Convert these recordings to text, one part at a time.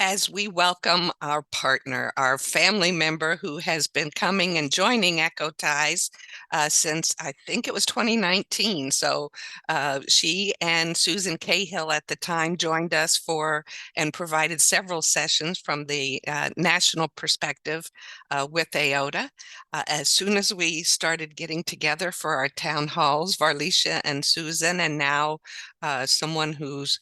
as we welcome our partner, our family member who has been coming and joining Echo Ties since I think it was 2019. So she and Susan Cahill at the time joined us for and provided several sessions from the national perspective with AOTA. As soon as we started getting together for our town halls, Varleisha and Susan, and now someone who's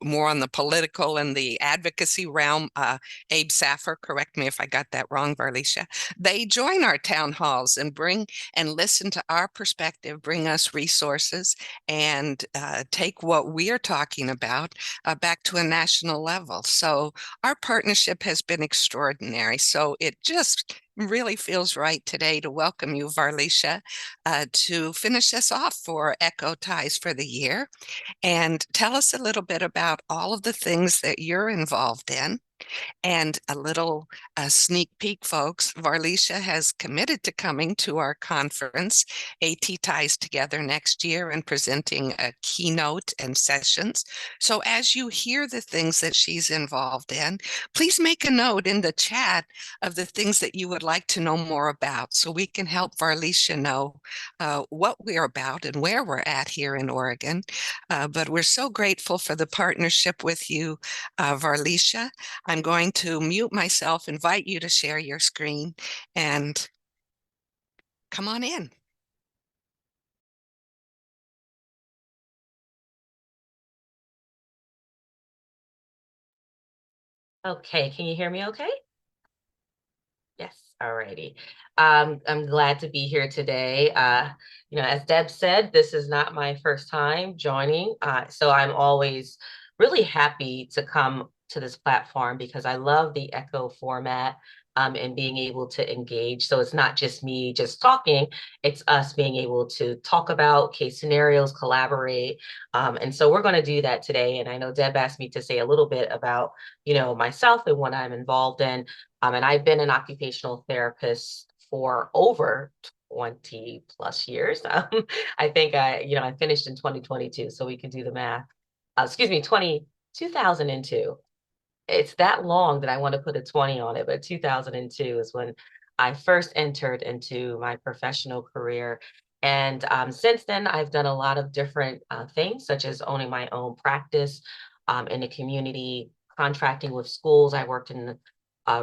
more on the political and the advocacy realm, Abe Saffer, correct me if I got that wrong, Varleisha, they join our town halls and bring and listen to our perspective, bring us resources, and take what we are talking about back to a national level. So our partnership has been extraordinary. So it just really feels right today to welcome you, Varleisha, to finish us off for Echo Ties for the year. And tell us a little bit about all of the things that you're involved in. And a little sneak peek, folks, Varleisha has committed to coming to our conference, AT Ties Together, next year and presenting a keynote and sessions. So as you hear the things that she's involved in, please make a note in the chat of the things that you would like to know more about so we can help Varleisha know what we're about and where we're at here in Oregon. But we're so grateful for the partnership with you, Varleisha. I'm going to mute myself, invite you to share your screen, and come on in. Okay, can you hear me okay? Yes, alrighty. I'm glad to be here today. As Deb said, this is not my first time joining, so I'm always really happy to come to this platform because I love the Echo format and being able to engage. So it's not just me just talking, it's us being able to talk about case scenarios, collaborate. And so we're going to do that today. And I know Deb asked me to say a little bit about, myself and what I'm involved in. And I've been an occupational therapist for over 20 plus years. I think I finished in 2022, so we can do the math. Excuse me, 2002. It's that long that I want to put a 20 on it, but 2002 is when I first entered into my professional career. And since then, I've done a lot of different things, such as owning my own practice in the community, contracting with schools. I worked in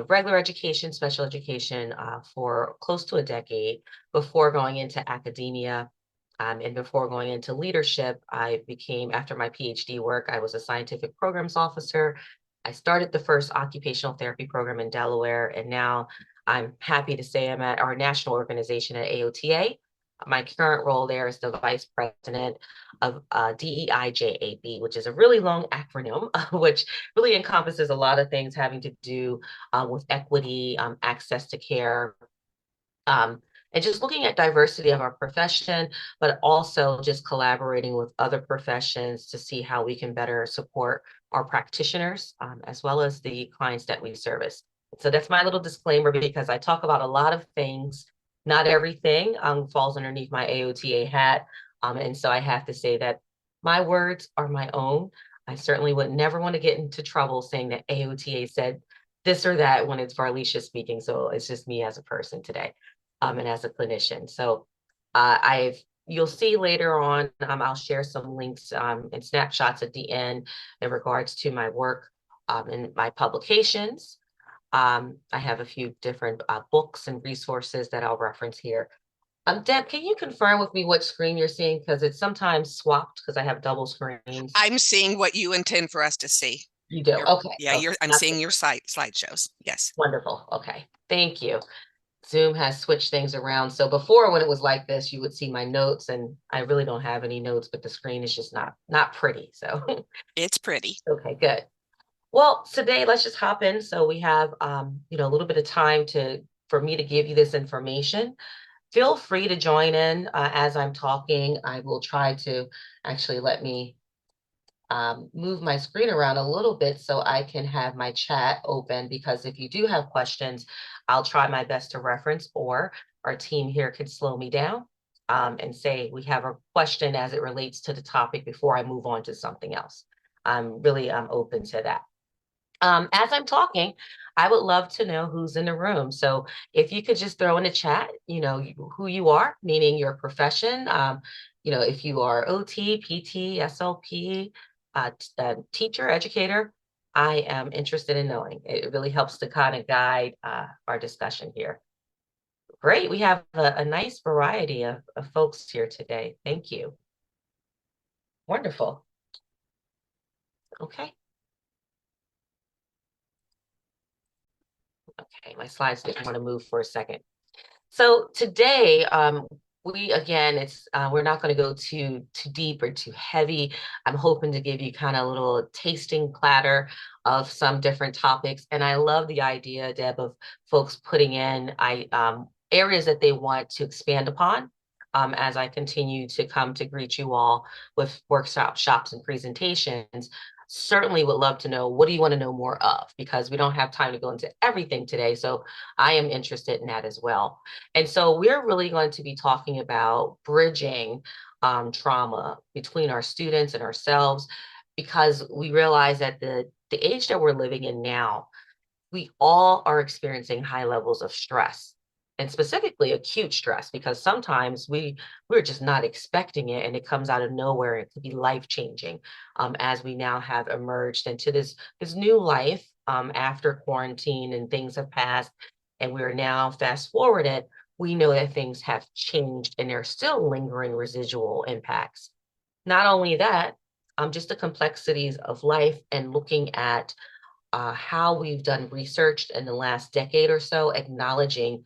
regular education, special education for close to a decade before going into academia. And before going into leadership, after my PhD work, I was a scientific programs officer. I started the first occupational therapy program in Delaware, and now I'm happy to say I'm at our national organization at AOTA. My current role there is the vice president of DEIJAB, which is a really long acronym, which really encompasses a lot of things having to do with equity, access to care, and just looking at diversity of our profession, but also just collaborating with other professions to see how we can better support our practitioners, as well as the clients that we service. So that's my little disclaimer because I talk about a lot of things. Not everything falls underneath my AOTA hat. And so I have to say that my words are my own. I certainly would never want to get into trouble saying that AOTA said this or that when it's Varleisha speaking. So it's just me as a person today, and as a clinician. So you'll see later on, I'll share some links and snapshots at the end in regards to my work and my publications. I have a few different books and resources that I'll reference here. Deb, can you confirm with me what screen you're seeing? Because it's sometimes swapped because I have double screens. I'm seeing what you intend for us to see. You do? Okay. I'm seeing your slideshows. Yes. Wonderful. Okay. Thank you. Zoom has switched things around. So before, when it was like this, you would see my notes, and I really don't have any notes, but the screen is just not pretty. So It's pretty. okay, good. Well, today let's just hop in. So we have a little bit of time for me to give you this information. Feel free to join in as I'm talking. I will try to actually let me move my screen around a little bit so I can have my chat open, because if you do have questions, I'll try my best to reference, or our team here could slow me down and say we have a question as it relates to the topic before I move on to something else. I'm really open to that. As I'm talking, I would love to know who's in the room. So if you could just throw in the chat, who you are, meaning your profession, if you are OT, PT, SLP, teacher, educator, I am interested in knowing. It really helps to kind of guide our discussion here. Great. We have a nice variety of folks here today. Thank you. Wonderful. Okay. Okay, my slides didn't want to move for a second. So today, we're not going to go too deep or too heavy. I'm hoping to give you kind of a little tasting platter of some different topics. And I love the idea, Deb, of folks putting in areas that they want to expand upon as I continue to come to greet you all with workshops and presentations. Certainly would love to know, what do you want to know more of? Because we don't have time to go into everything today. So I am interested in that as well. And so we're really going to be talking about bridging trauma between our students and ourselves, because we realize that the age that we're living in now, we all are experiencing high levels of stress, and specifically acute stress, because sometimes we're just not expecting it and it comes out of nowhere. It could be life-changing as we now have emerged into this new life after quarantine and things have passed, and we're now fast forwarded. We know that things have changed and there are still lingering residual impacts. Not only that, just the complexities of life and looking at how we've done research in the last decade or so, acknowledging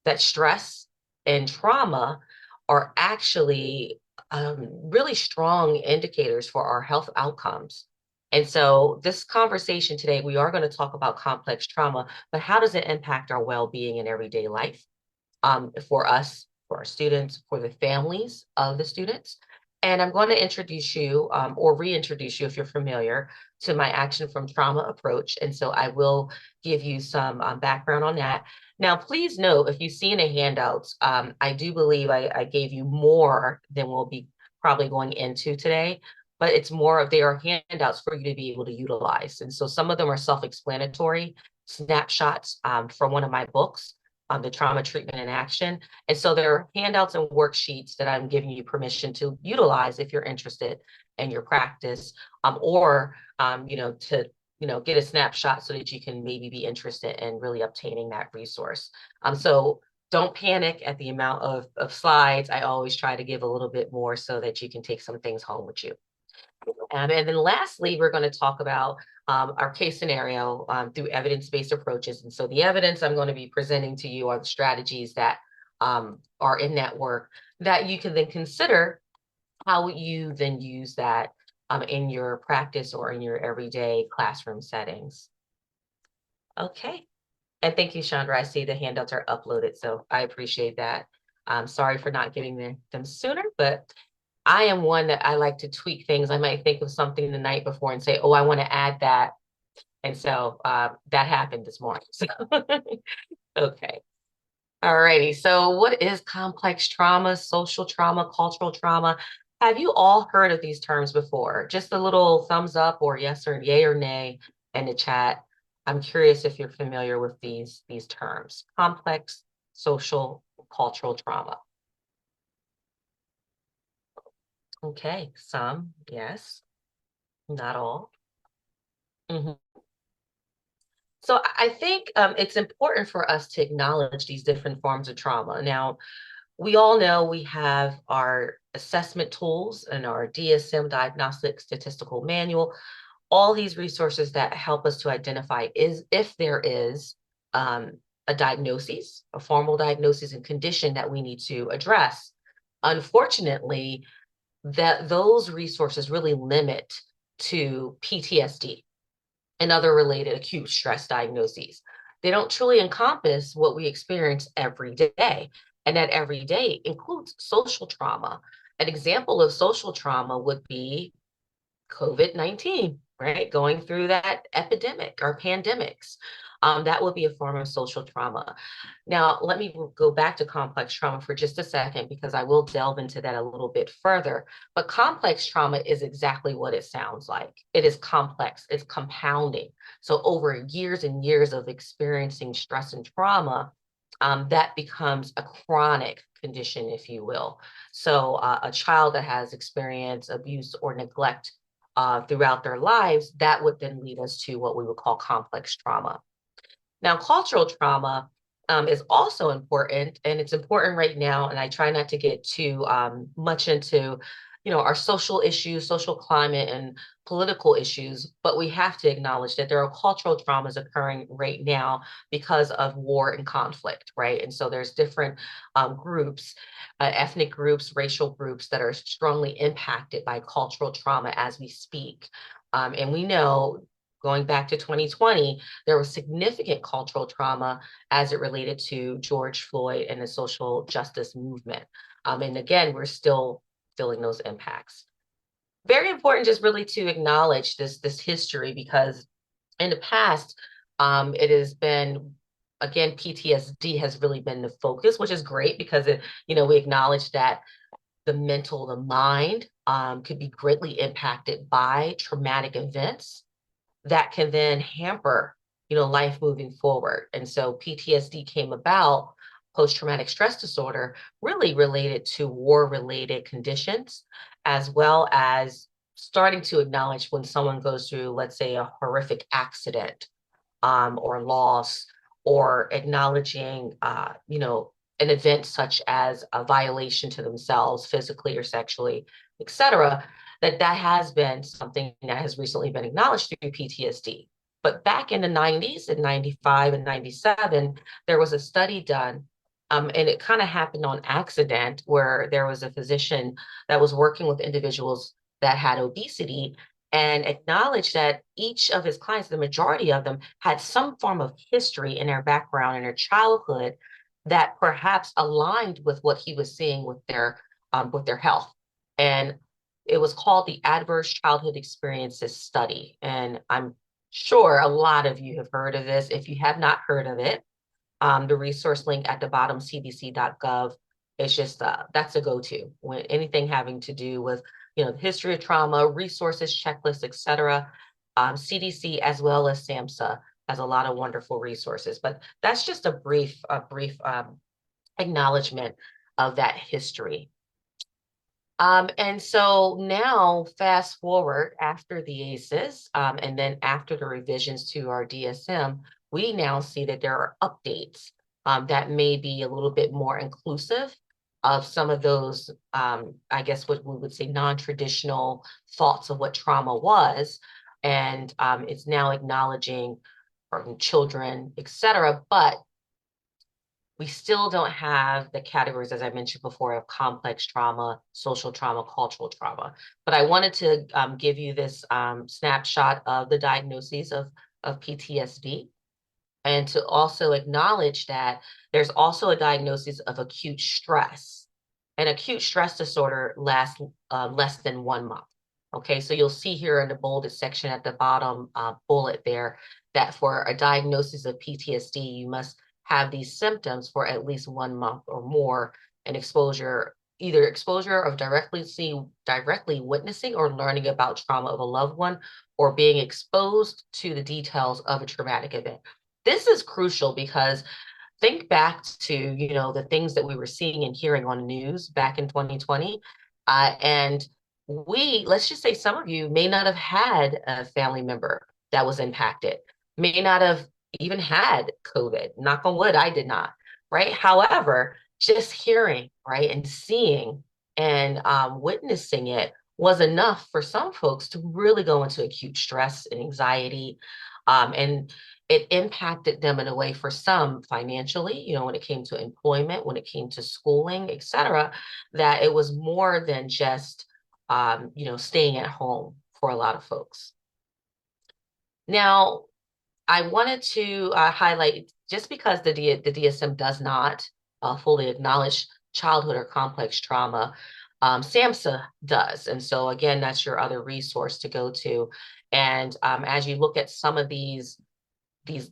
that stress and trauma are actually really strong indicators for our health outcomes. And so this conversation today, we are going to talk about complex trauma, but how does it impact our well-being in everyday life? For us, for our students, for the families of the students. And I'm going to introduce you or reintroduce you, if you're familiar, to my action from trauma approach. And so I will give you some background on that. Now, please note, if you see in the handouts, I do believe I gave you more than we'll be probably going into today, but it's more of, they are handouts for you to be able to utilize. And so some of them are self-explanatory snapshots from one of my books, the Trauma Treatment in Action. And so there are handouts and worksheets that I'm giving you permission to utilize if you're interested in your practice, or to get a snapshot so that you can maybe be interested in really obtaining that resource. So don't panic at the amount of slides. I always try to give a little bit more so that you can take some things home with you. And then lastly, we're going to talk about our case scenario through evidence-based approaches. And so the evidence I'm going to be presenting to you are the strategies that are in that work that you can then consider how you then use that in your practice or in your everyday classroom settings. Okay. And thank you, Chandra. I see the handouts are uploaded, so I appreciate that. I'm sorry for not getting them sooner, but I am one that I like to tweak things. I might think of something the night before and say, oh, I want to add that. And so that happened this morning. So, okay. All righty. So what is complex trauma, social trauma, cultural trauma? Have you all heard of these terms before? Just a little thumbs up or yes or yay or nay in the chat. I'm curious if you're familiar with these terms: complex, social, cultural trauma. Okay, some, yes, not all. So I think it's important for us to acknowledge these different forms of trauma. Now, we all know we have our assessment tools and our DSM, Diagnostic Statistical Manual, all these resources that help us to identify if there is a diagnosis, a formal diagnosis and condition that we need to address. Unfortunately, those resources really limit to PTSD and other related acute stress diagnoses. They don't truly encompass what we experience every day. And that every day includes social trauma. An example of social trauma would be COVID-19. right? Going through that epidemic or pandemics. That would be a form of social trauma. Now, let me go back to complex trauma for just a second, because I will delve into that a little bit further. But complex trauma is exactly what it sounds like. It is complex, it's compounding. So over years and years of experiencing stress and trauma, that becomes a chronic condition, if you will. So a child that has experienced abuse or neglect throughout their lives, that would then lead us to what we would call complex trauma. Now, cultural trauma is also important, and it's important right now. And I try not to get too much into, our social issues, social climate, and political issues, but we have to acknowledge that there are cultural traumas occurring right now because of war and conflict, right? And so there's different groups, ethnic groups, racial groups that are strongly impacted by cultural trauma as we speak. And we know, going back to 2020, there was significant cultural trauma as it related to George Floyd and the social justice movement. And again, we're still feeling those impacts. Very important just really to acknowledge this history, because in the past, it has been, again, PTSD has really been the focus, which is great, because we acknowledge that the mind could be greatly impacted by traumatic events that can then hamper, life moving forward. And so PTSD came about, post-traumatic stress disorder, really related to war-related conditions, as well as starting to acknowledge when someone goes through, let's say, a horrific accident or loss, or acknowledging, an event such as a violation to themselves, physically or sexually, etc., that has been something that has recently been acknowledged through PTSD. But back in the 90s, in 95 and 97, there was a study done, and it kind of happened on accident, where there was a physician that was working with individuals that had obesity, and acknowledged that each of his clients, the majority of them, had some form of history in their background, in their childhood, that perhaps aligned with what he was seeing with their health. And it was called the Adverse Childhood Experiences Study. And I'm sure a lot of you have heard of this. If you have not heard of it, the resource link at the bottom, cdc.gov, it's just that's a go-to when anything having to do with the history of trauma, resources, checklists, etc. CDC as well as SAMHSA has a lot of wonderful resources. But that's just a brief acknowledgement of that history. And so now, fast forward after the ACEs, and then after the revisions to our DSM, we now see that there are updates that may be a little bit more inclusive of some of those, I guess what we would say, non-traditional thoughts of what trauma was. And it's now acknowledging children, etc. But we still don't have the categories, as I mentioned before, of complex trauma, social trauma, cultural trauma. But I wanted to give you this snapshot of the diagnoses of PTSD, and to also acknowledge that there's also a diagnosis of acute stress. And acute stress disorder lasts less than 1 month. Okay, so you'll see here in the bolded section at the bottom bullet there, that for a diagnosis of PTSD, you must have these symptoms for at least 1 month or more, and either exposure of directly witnessing or learning about trauma of a loved one, or being exposed to the details of a traumatic event. This is crucial, because think back to, the things that we were seeing and hearing on the news back in 2020. And let's just say some of you may not have had a family member that was impacted, may not have even had COVID. Knock on wood, I did not, right? However, just hearing, right, and seeing and witnessing it was enough for some folks to really go into acute stress and anxiety. And it impacted them in a way, for some financially, when it came to employment, when it came to schooling, etc., that it was more than just, staying at home for a lot of folks. Now, I wanted to highlight, just because the DSM does not fully acknowledge childhood or complex trauma, SAMHSA does. And so again, that's your other resource to go to. And as you look at some of the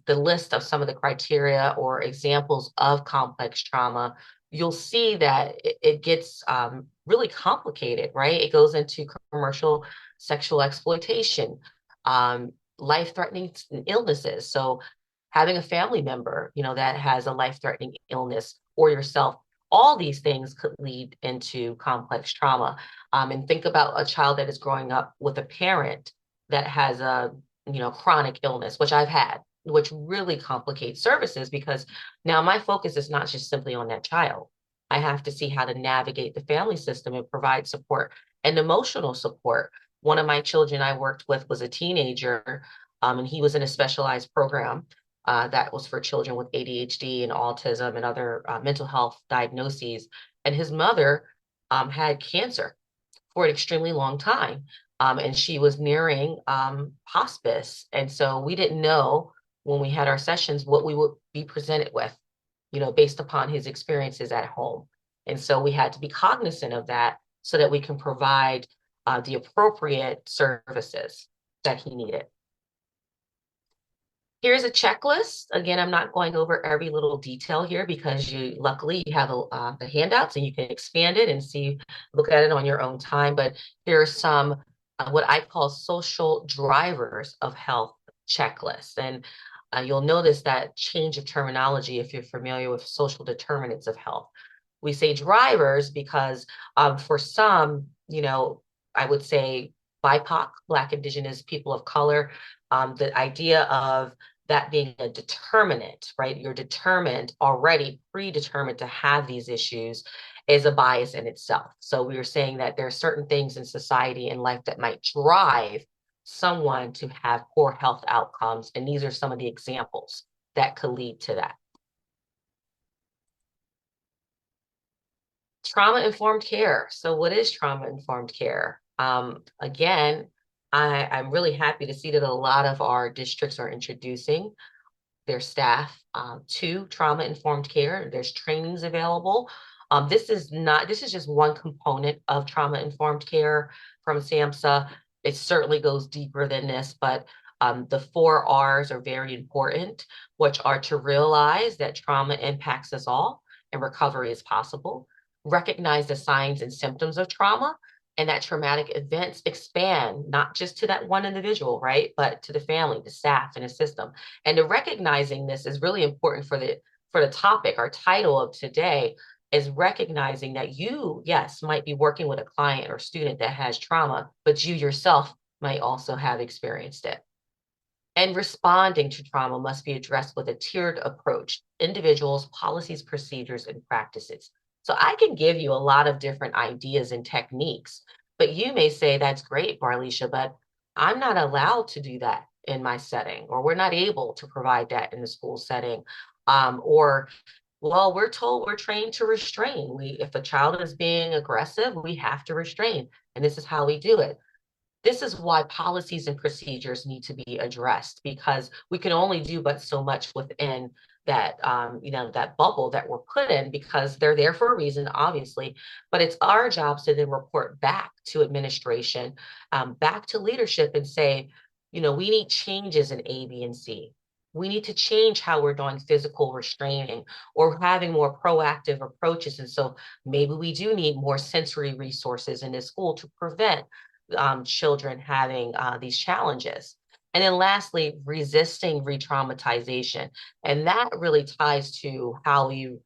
list of some of the criteria or examples of complex trauma, you'll see that it gets really complicated, right? It goes into commercial sexual exploitation, life-threatening illnesses. So having a family member, that has a life-threatening illness, or yourself, all these things could lead into complex trauma. And think about a child that is growing up with a parent that has a, chronic illness, which I've had, which really complicates services, because now my focus is not just simply on that child. I have to see how to navigate the family system and provide support and emotional support. One of my children I worked with was a teenager, and he was in a specialized program that was for children with ADHD and autism and other mental health diagnoses. And his mother had cancer for an extremely long time. And she was nearing hospice. And so we didn't know when we had our sessions what we would be presented with, based upon his experiences at home. And so we had to be cognizant of that so that we can provide the appropriate services that he needed. Here's a checklist. Again, I'm not going over every little detail here because luckily you have the handouts and you can expand it and look at it on your own time. But here are some what I call social drivers of health checklists. And you'll notice that change of terminology if you're familiar with social determinants of health. We say drivers because for some, I would say BIPOC, Black, Indigenous, people of color, the idea of that being a determinant, right? You're determined already, predetermined to have these issues is a bias in itself. So we were saying that there are certain things in society and life that might drive someone to have poor health outcomes. And these are some of the examples that could lead to that. Trauma-informed care. So what is trauma-informed care? Again, I'm really happy to see that a lot of our districts are introducing their staff to trauma-informed care. There's trainings available. This is just one component of trauma-informed care from SAMHSA. It certainly goes deeper than this, but the 4 R's are very important, which are to realize that trauma impacts us all and recovery is possible. Recognize the signs and symptoms of trauma, and that traumatic events expand not just to that one individual, right, but to the family, the staff, and the system. And recognizing this is really important for the topic. Our title of today is recognizing that you, yes, might be working with a client or student that has trauma, but you yourself might also have experienced it. And responding to trauma must be addressed with a tiered approach, individuals, policies, procedures, and practices. So I can give you a lot of different ideas and techniques, but you may say, that's great, Varleisha, but I'm not allowed to do that in my setting, or we're not able to provide that in the school setting. Or, well, we're trained to restrain. If a child is being aggressive, we have to restrain, and this is how we do it. This is why policies and procedures need to be addressed, because we can only do but so much within that, that bubble that we're put in, because they're there for a reason, obviously, but it's our jobs to then report back to administration, back to leadership and say, we need changes in A, B, and C. We need to change how we're doing physical restraining or having more proactive approaches. And so maybe we do need more sensory resources in this school to prevent children having these challenges. And then lastly, resisting re-traumatization. And that really ties to how you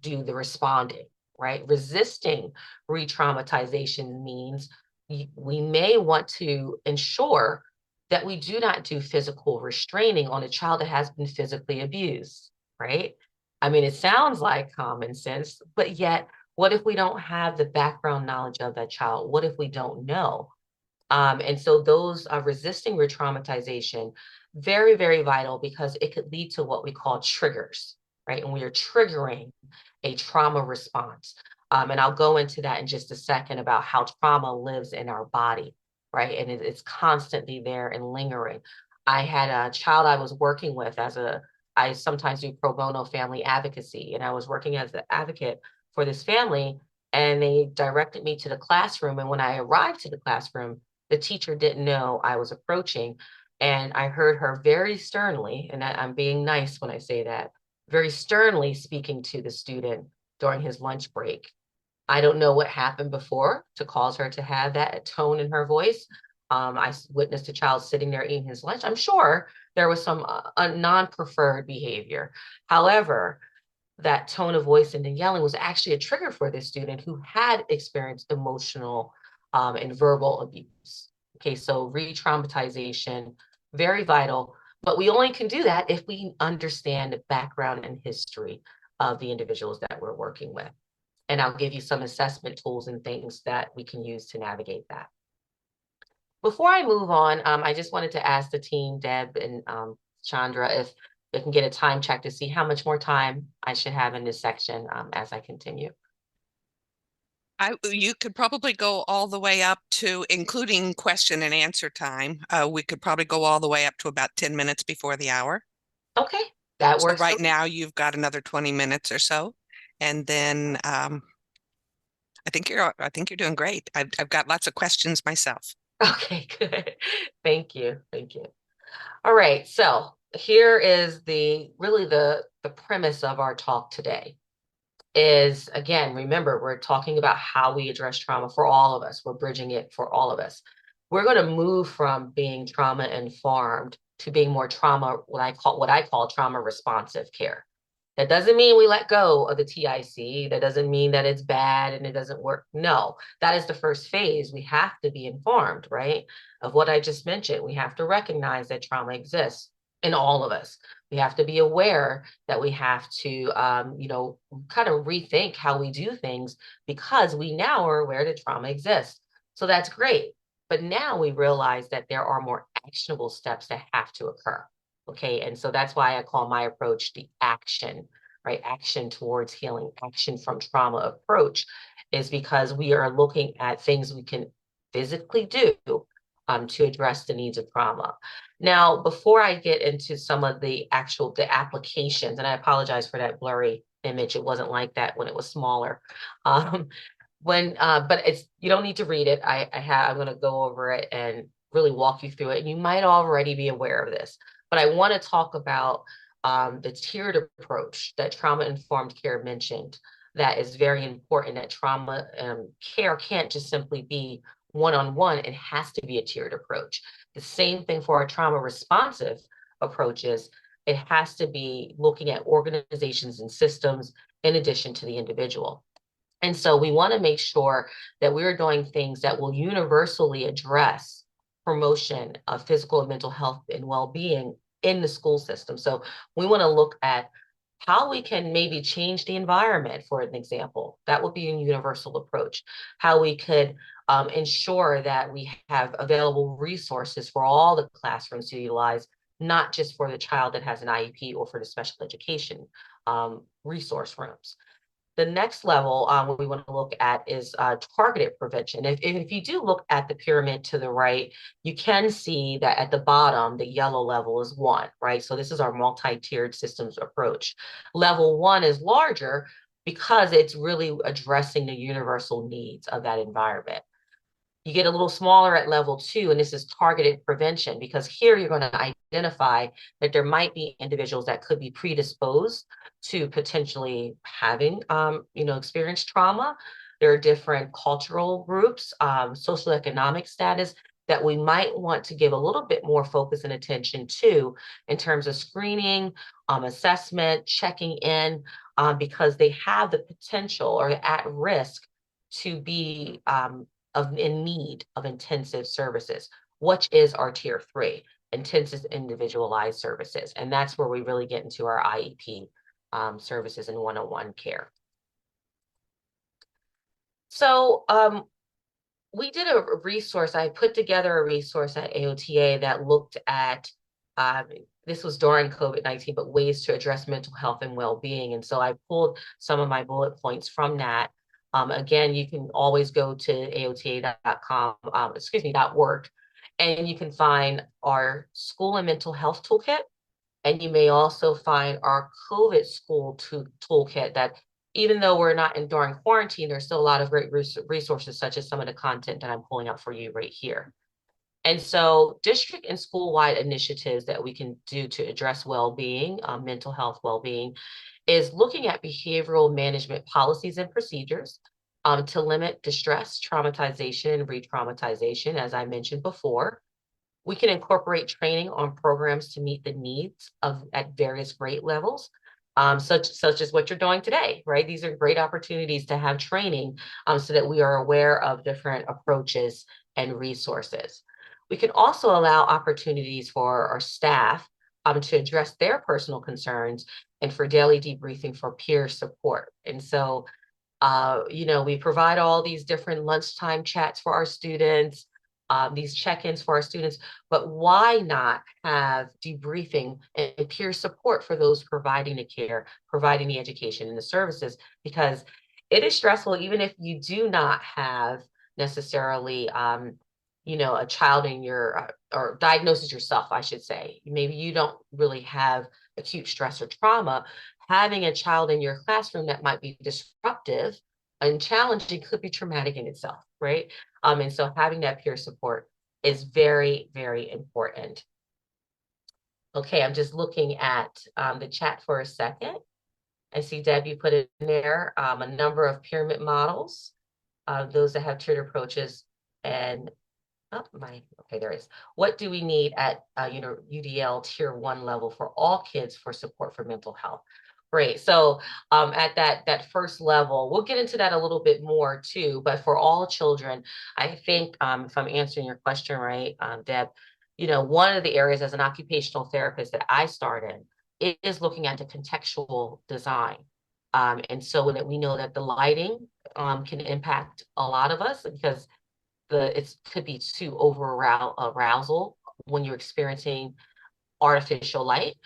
do the responding, right? Resisting re-traumatization means we may want to ensure that we do not do physical restraining on a child that has been physically abused, right? I mean, it sounds like common sense, but yet, what if we don't have the background knowledge of that child? What if we don't know? And so those resisting re-traumatization, very, very vital, because it could lead to what we call triggers, right? And we are triggering a trauma response. And I'll go into that in just a second about how trauma lives in our body, right? And it's constantly there and lingering. I had a child I was working with I sometimes do pro bono family advocacy, and I was working as an advocate for this family, and they directed me to the classroom. And when I arrived to the classroom, The teacher didn't know I was approaching. And I heard her very sternly, and I'm being nice when I say that, very sternly speaking to the student during his lunch break. I don't know what happened before to cause her to have that tone in her voice. I witnessed a child sitting there eating his lunch. I'm sure there was some non-preferred behavior. However, that tone of voice and the yelling was actually a trigger for this student who had experienced emotional and verbal abuse. Okay, so re-traumatization, very vital, but we only can do that if we understand the background and history of the individuals that we're working with. And I'll give you some assessment tools and things that we can use to navigate that. Before I move on, I just wanted to ask the team, Deb and Chandra, if they can get a time check to see how much more time I should have in this section as I continue. You could probably go all the way up to, including question and answer time. We could probably go all the way up to about 10 minutes before the hour. Okay, that So works for right me. now you've got another 20 minutes or so. And then I think you're doing great. I've got lots of questions myself. Okay, good. Thank you. Thank you. All right, so here is the really the premise of our talk today. Is, again, remember, we're talking about how we address trauma for all of us. We're bridging it for all of us. We're going to move from being trauma informed to being more trauma, what I call trauma responsive care. That doesn't mean we let go of the TIC. That doesn't mean that it's bad and it doesn't work. No, that is the first phase. We have to be informed, right, of what I just mentioned. We have to recognize that trauma exists in all of us. We have to be aware that we have to, kind of rethink how we do things because we now are aware that trauma exists. So that's great. But now we realize that there are more actionable steps that have to occur. Okay. And so that's why I call my approach the action, right? Action towards healing, action from trauma approach is because we are looking at things we can physically do to address the needs of trauma. Now, before I get into some of the applications, and I apologize for that blurry image, it wasn't like that when it was smaller. Um, but you don't need to read it. I'm going to go over it and really walk you through it. And you might already be aware of this, but I want to talk about the tiered approach that trauma-informed care mentioned. That is very important. That trauma care can't just simply be one-on-one. It has to be a tiered approach. The same thing for our trauma responsive approaches. It has to be looking at organizations and systems in addition to the individual. And so we want to make sure that we're doing things that will universally address promotion of physical and mental health and well-being in the school system. So we want to look at how we can maybe change the environment, for an example. That would be a universal approach. How we could ensure that we have available resources for all the classrooms to utilize, not just for the child that has an IEP or for the special education resource rooms. The next level what we want to look at is targeted prevention. If you do look at the pyramid to the right, you can see that at the bottom, the yellow level is 1, right? So this is our multi-tiered systems approach. Level 1 is larger because it's really addressing the universal needs of that environment. You get a little smaller at level 2, and this is targeted prevention, because here you're going to identify that there might be individuals that could be predisposed to potentially having, experienced trauma. There are different cultural groups, socioeconomic status that we might want to give a little bit more focus and attention to in terms of screening, assessment, checking in, because they have the potential or at risk to be in need of intensive services, which is our tier 3, intensive individualized services. And that's where we really get into our IEP services and one-on-one care. So we did a resource, I put together a resource at AOTA that looked at, this was during COVID-19, but ways to address mental health and well-being. And so I pulled some of my bullet points from that. Again, you can always go to aota.com, .org, and you can find our school and mental health toolkit. And you may also find our COVID school toolkit that, even though we're not during quarantine, there's still a lot of great resources, such as some of the content that I'm pulling out for you right here. And so district and school-wide initiatives that we can do to address well-being, mental health well-being, is looking at behavioral management policies and procedures to limit distress, traumatization, and re-traumatization, as I mentioned before. We can incorporate training on programs to meet the needs of at various grade levels, such as what you're doing today, right? These are great opportunities to have training so that we are aware of different approaches and resources. We can also allow opportunities for our staff to address their personal concerns and for daily debriefing for peer support. And so we provide all these different lunchtime chats for our students, these check-ins for our students, but why not have debriefing and peer support for those providing the care, providing the education and the services? Because it is stressful, even if you do not have necessarily, a child in your, or diagnosis yourself, I should say. Maybe you don't really have acute stress or trauma. Having a child in your classroom that might be disruptive and challenging could be traumatic in itself, right? And so having that peer support is very, very important. Okay, I'm just looking at the chat for a second. I see Deb, you put in there a number of pyramid models, those that have tiered approaches, and okay, there is. What do we need at UDL tier 1 level for all kids for support for mental health? Great. So at that first level, we'll get into that a little bit more too, but for all children, I think if I'm answering your question right, Deb, one of the areas as an occupational therapist that I start in is looking at the contextual design. And so that we know that the lighting can impact a lot of us because it could be too over arousal when you're experiencing artificial light.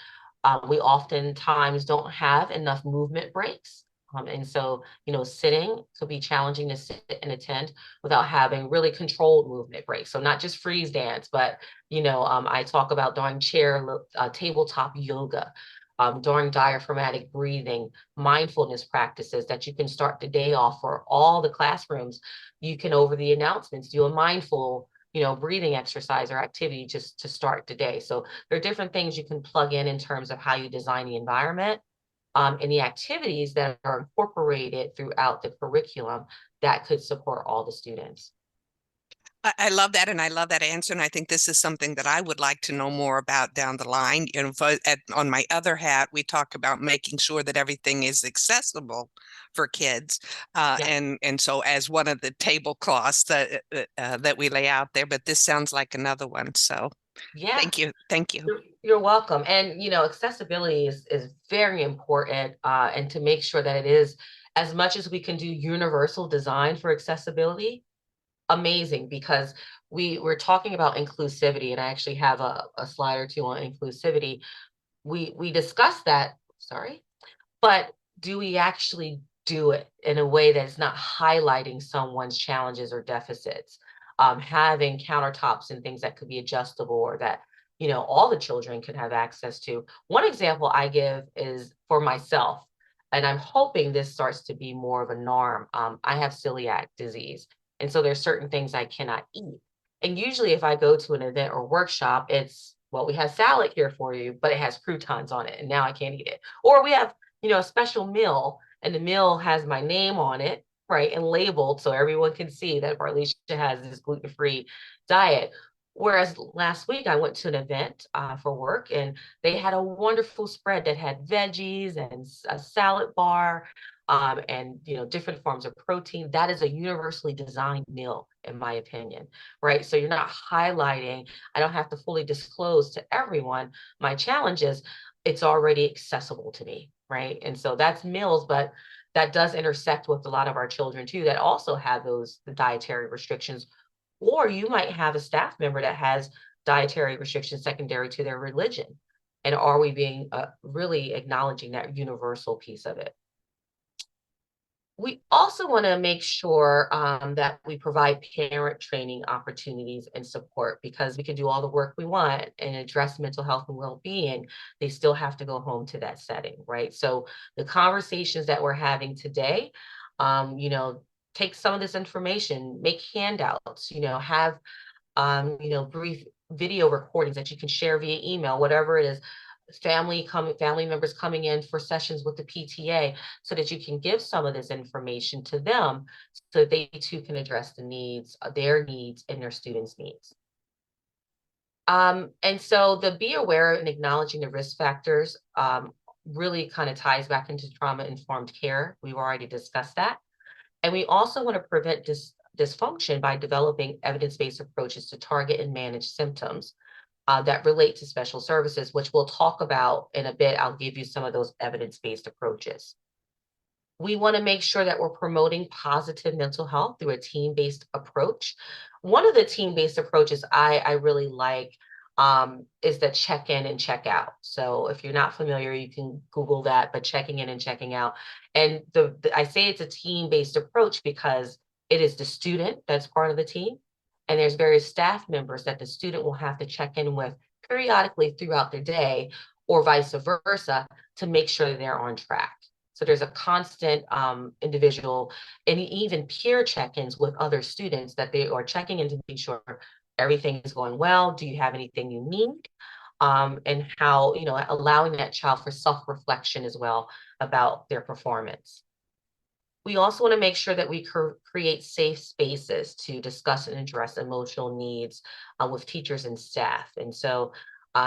We oftentimes don't have enough movement breaks. And so, sitting could be challenging to sit and attend without having really controlled movement breaks. So not just freeze dance, but, I talk about during tabletop yoga, during diaphragmatic breathing, mindfulness practices that you can start the day off for all the classrooms. You can, over the announcements, do a mindful breathing exercise or activity just to start the day. So there are different things you can plug in terms of how you design the environment and the activities that are incorporated throughout the curriculum that could support all the students. I love that, and I love that answer. And I think this is something that I would like to know more about down the line. On my other hat, we talk about making sure that everything is accessible for kids, Yeah. and so as one of the tablecloths that we lay out there. But this sounds like another one. So Yeah. thank you. You're welcome. And accessibility is very important, and to make sure that it is, as much as we can do universal design for accessibility, amazing, because we're talking about inclusivity, and I actually have a slide or two on inclusivity. We discussed that, sorry, but do we actually do it in a way that's not highlighting someone's challenges or deficits? Having countertops and things that could be adjustable or that, all the children can have access to. One example I give is for myself, and I'm hoping this starts to be more of a norm. I have celiac disease, and so there's certain things I cannot eat. And usually if I go to an event or workshop, it's, well, we have salad here for you, but it has croutons on it, and now I can't eat it. Or we have a special meal, and the meal has my name on it, right, and labeled so everyone can see that Varleisha has this gluten-free diet. Whereas last week I went to an event for work, and they had a wonderful spread that had veggies and a salad bar, and different forms of protein. That is a universally designed meal, in my opinion, right? So you're not highlighting. I don't have to fully disclose to everyone my challenges. It's already accessible to me, right? And so that's meals, but that does intersect with a lot of our children too that also have those dietary restrictions. Or you might have a staff member that has dietary restrictions secondary to their religion. And are we being really acknowledging that universal piece of it? We also want to make sure that we provide parent training opportunities and support, because we can do all the work we want and address mental health and well-being. They still have to go home to that setting, right? So the conversations that we're having today, take some of this information, make handouts, have brief video recordings that you can share via email, whatever it is, family members coming in for sessions with the PTA, so that you can give some of this information to them so they too can address the needs, their needs and their students' needs. And so the be aware and acknowledging the risk factors really kind of ties back into trauma-informed care. We've already discussed that. And we also want to prevent dysfunction by developing evidence-based approaches to target and manage symptoms that relate to special services, which we'll talk about in a bit. I'll give you some of those evidence-based approaches. We want to make sure that we're promoting positive mental health through a team-based approach. One of the team-based approaches I really like is the check-in and check-out. So if you're not familiar, you can Google that, but checking in and checking out. And I say it's a team-based approach because it is the student that's part of the team, and there's various staff members that the student will have to check in with periodically throughout the day, or vice versa, to make sure that they're on track. So there's a constant individual and even peer check-ins with other students that they are checking in to be sure everything is going well. Do you have anything you need? And how, allowing that child for self-reflection as well about their performance. We also want to make sure that we create safe spaces to discuss and address emotional needs with teachers and staff. And so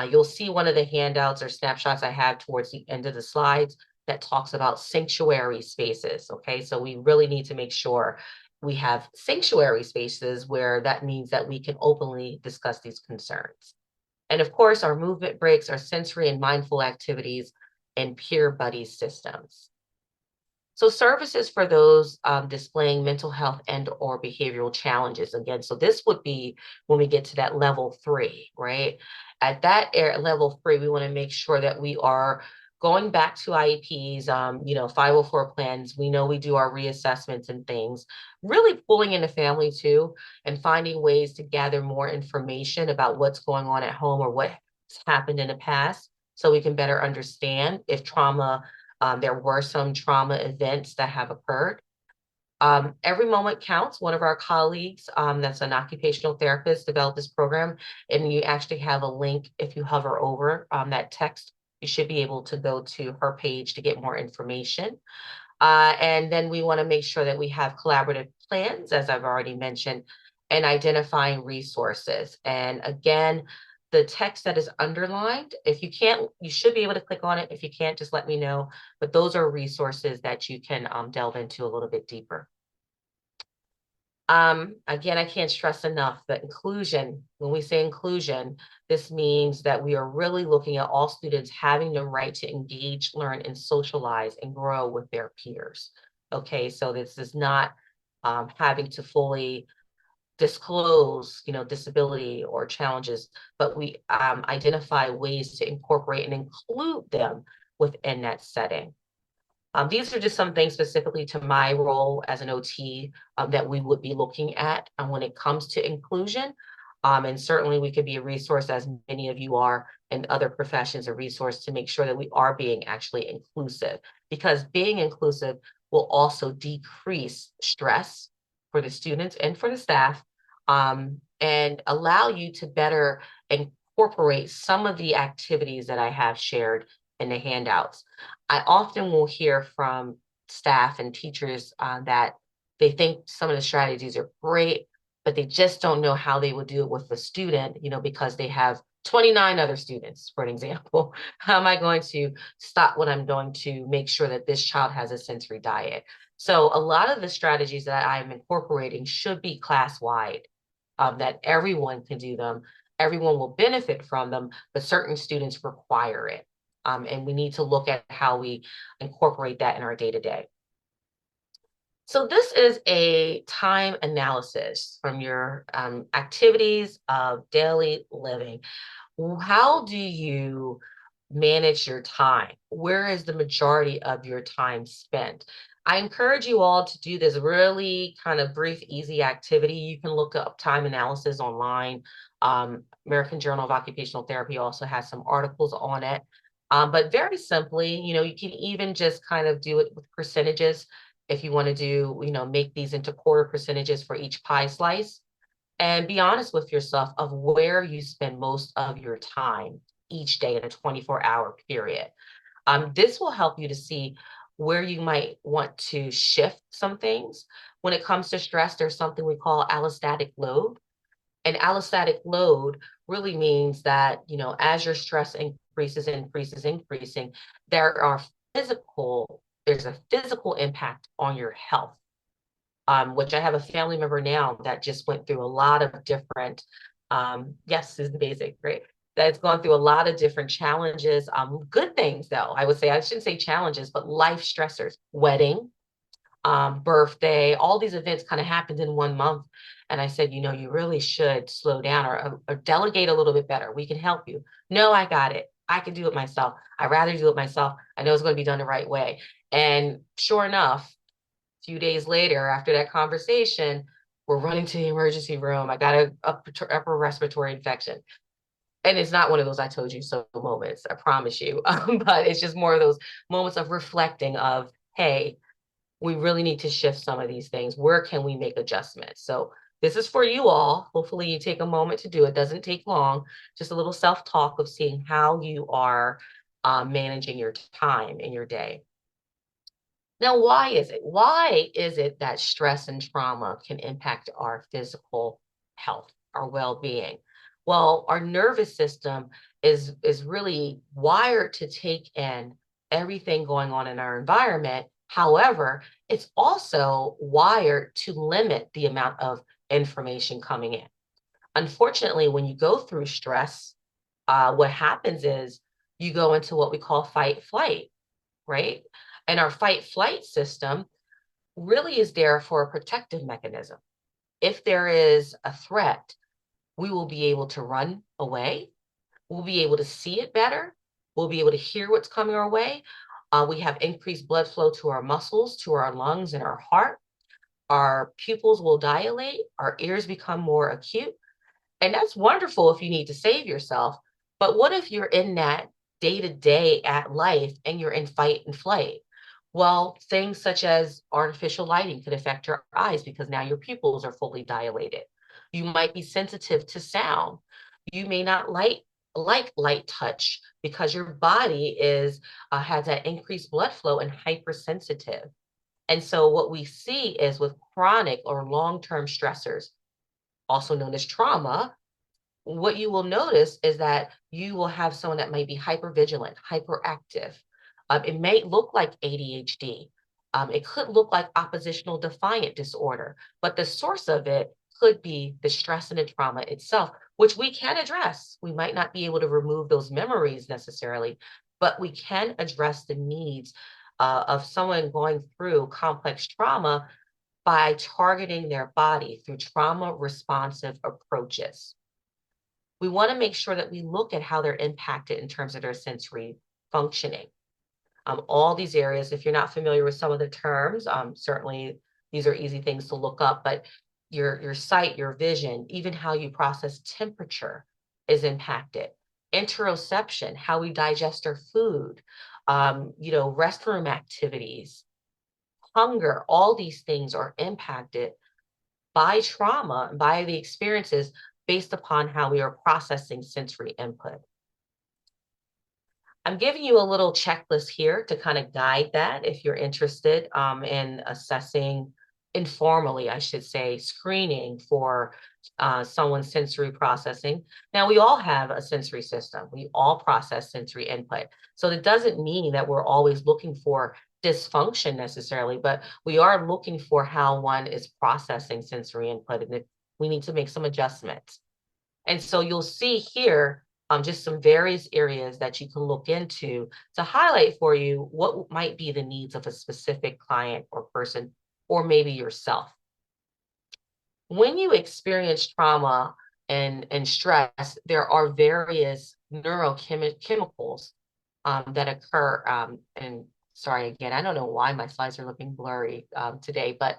you'll see one of the handouts or snapshots I have towards the end of the slides that talks about sanctuary spaces. Okay, so we really need to make sure we have sanctuary spaces where that means that we can openly discuss these concerns. And of course, our movement breaks, our sensory and mindful activities, and peer buddy systems. So services for those displaying mental health and or behavioral challenges. Again, so this would be when we get to that level 3, right? At that level 3, we want to make sure that we are going back to IEPs, 504 plans. We know we do our reassessments and things, really pulling in the family too, and finding ways to gather more information about what's going on at home or what's happened in the past, so we can better understand if there were some trauma events that have occurred. Every moment counts. One of our colleagues, that's an occupational therapist, developed this program, and you actually have a link. If you hover over that text, you should be able to go to her page to get more information. And then we want to make sure that we have collaborative plans, as I've already mentioned, and identifying resources. And again, the text that is underlined, if you can't, you should be able to click on it. If you can't, just let me know. But those are resources that you can delve into a little bit deeper. Again, I can't stress enough that inclusion, when we say inclusion, this means that we are really looking at all students having the right to engage, learn, and socialize and grow with their peers. Okay, so this is not having to fully disclose, disability or challenges, but we identify ways to incorporate and include them within that setting. These are just some things specifically to my role as an OT that we would be looking at when it comes to inclusion. And certainly we could be a resource, as many of you are, and other professions, a resource to make sure that we are being actually inclusive, because being inclusive will also decrease stress for the students and for the staff, and allow you to better incorporate some of the activities that I have shared in the handouts. I often will hear from staff and teachers that they think some of the strategies are great, but they just don't know how they would do it with the student, because they have 29 other students, for an example. How am I going to stop what I'm doing to make sure that this child has a sensory diet? So a lot of the strategies that I'm incorporating should be class-wide, that everyone can do them. Everyone will benefit from them, but certain students require it. And we need to look at how we incorporate that in our day-to-day. So this is a time analysis from your activities of daily living. How do you manage your time? Where is the majority of your time spent? I encourage you all to do this really kind of brief, easy activity. You can look up time analysis online. American Journal of Occupational Therapy also has some articles on it. But very simply, you can even just kind of do it with percentages. If you want to do, make these into quarter percentages for each pie slice. and be honest with yourself of where you spend most of your time each day in a 24-hour period. This will help you to see where you might want to shift some things. When it comes to stress, there's something we call allostatic load. And allostatic load really means that, as your stress increasing, there's a physical impact on your health. Which I have a family member now that just went through a lot of different, yes, is the basic, right? That's gone through a lot of different challenges, good things though, I would say, I shouldn't say challenges, but life stressors, wedding, birthday, all these events kind of happened in 1 month. And I said, you really should slow down or delegate a little bit better. We can help you. No, I got it. I can do it myself. I'd rather do it myself. I know it's going to be done the right way. And sure enough, few days later, after that conversation, we're running to the emergency room. I got a upper respiratory infection. And it's not one of those I told you so moments, I promise you. But it's just more of those moments of reflecting of, hey, we really need to shift some of these things. Where can we make adjustments? So this is for you all. Hopefully you take a moment to do it. Doesn't take long. Just a little self-talk of seeing how you are managing your time in your day. Now, why is it? Why is it that stress and trauma can impact our physical health, our well-being? Well, our nervous system is really wired to take in everything going on in our environment. However, it's also wired to limit the amount of information coming in. Unfortunately, when you go through stress, what happens is you go into what we call fight flight, right? And our fight flight system really is there for a protective mechanism. If there is a threat, we will be able to run away. We'll be able to see it better. We'll be able to hear what's coming our way. We have increased blood flow to our muscles, to our lungs, and our heart. Our pupils will dilate. Our ears become more acute. And that's wonderful if you need to save yourself. But what if you're in that day to day at life and you're in fight and flight? Well, things such as artificial lighting could affect your eyes because now your pupils are fully dilated. You might be sensitive to sound. You may not like light touch because your body has that increased blood flow and hypersensitive. And so what we see is with chronic or long-term stressors, also known as trauma, what you will notice is that you will have someone that might be hypervigilant, hyperactive. It may look like ADHD. It could look like oppositional defiant disorder, but the source of it could be the stress and the trauma itself, which we can address. We might not be able to remove those memories necessarily, but we can address the needs of someone going through complex trauma by targeting their body through trauma responsive approaches. We want to make sure that we look at how they're impacted in terms of their sensory functioning. All these areas, if you're not familiar with some of the terms, certainly these are easy things to look up, but your sight, your vision, even how you process temperature is impacted. Interoception, how we digest our food, restroom activities, hunger, all these things are impacted by trauma, by the experiences based upon how we are processing sensory input. I'm giving you a little checklist here to kind of guide that if you're interested in assessing informally, I should say, screening for someone's sensory processing. Now, we all have a sensory system. We all process sensory input. So it doesn't mean that we're always looking for dysfunction necessarily, but we are looking for how one is processing sensory input, and we need to make some adjustments. And so you'll see here just some various areas that you can look into to highlight for you what might be the needs of a specific client or person, or maybe yourself. When you experience trauma and stress, there are various neurochemicals that occur. And sorry, again, I don't know why my slides are looking blurry today, but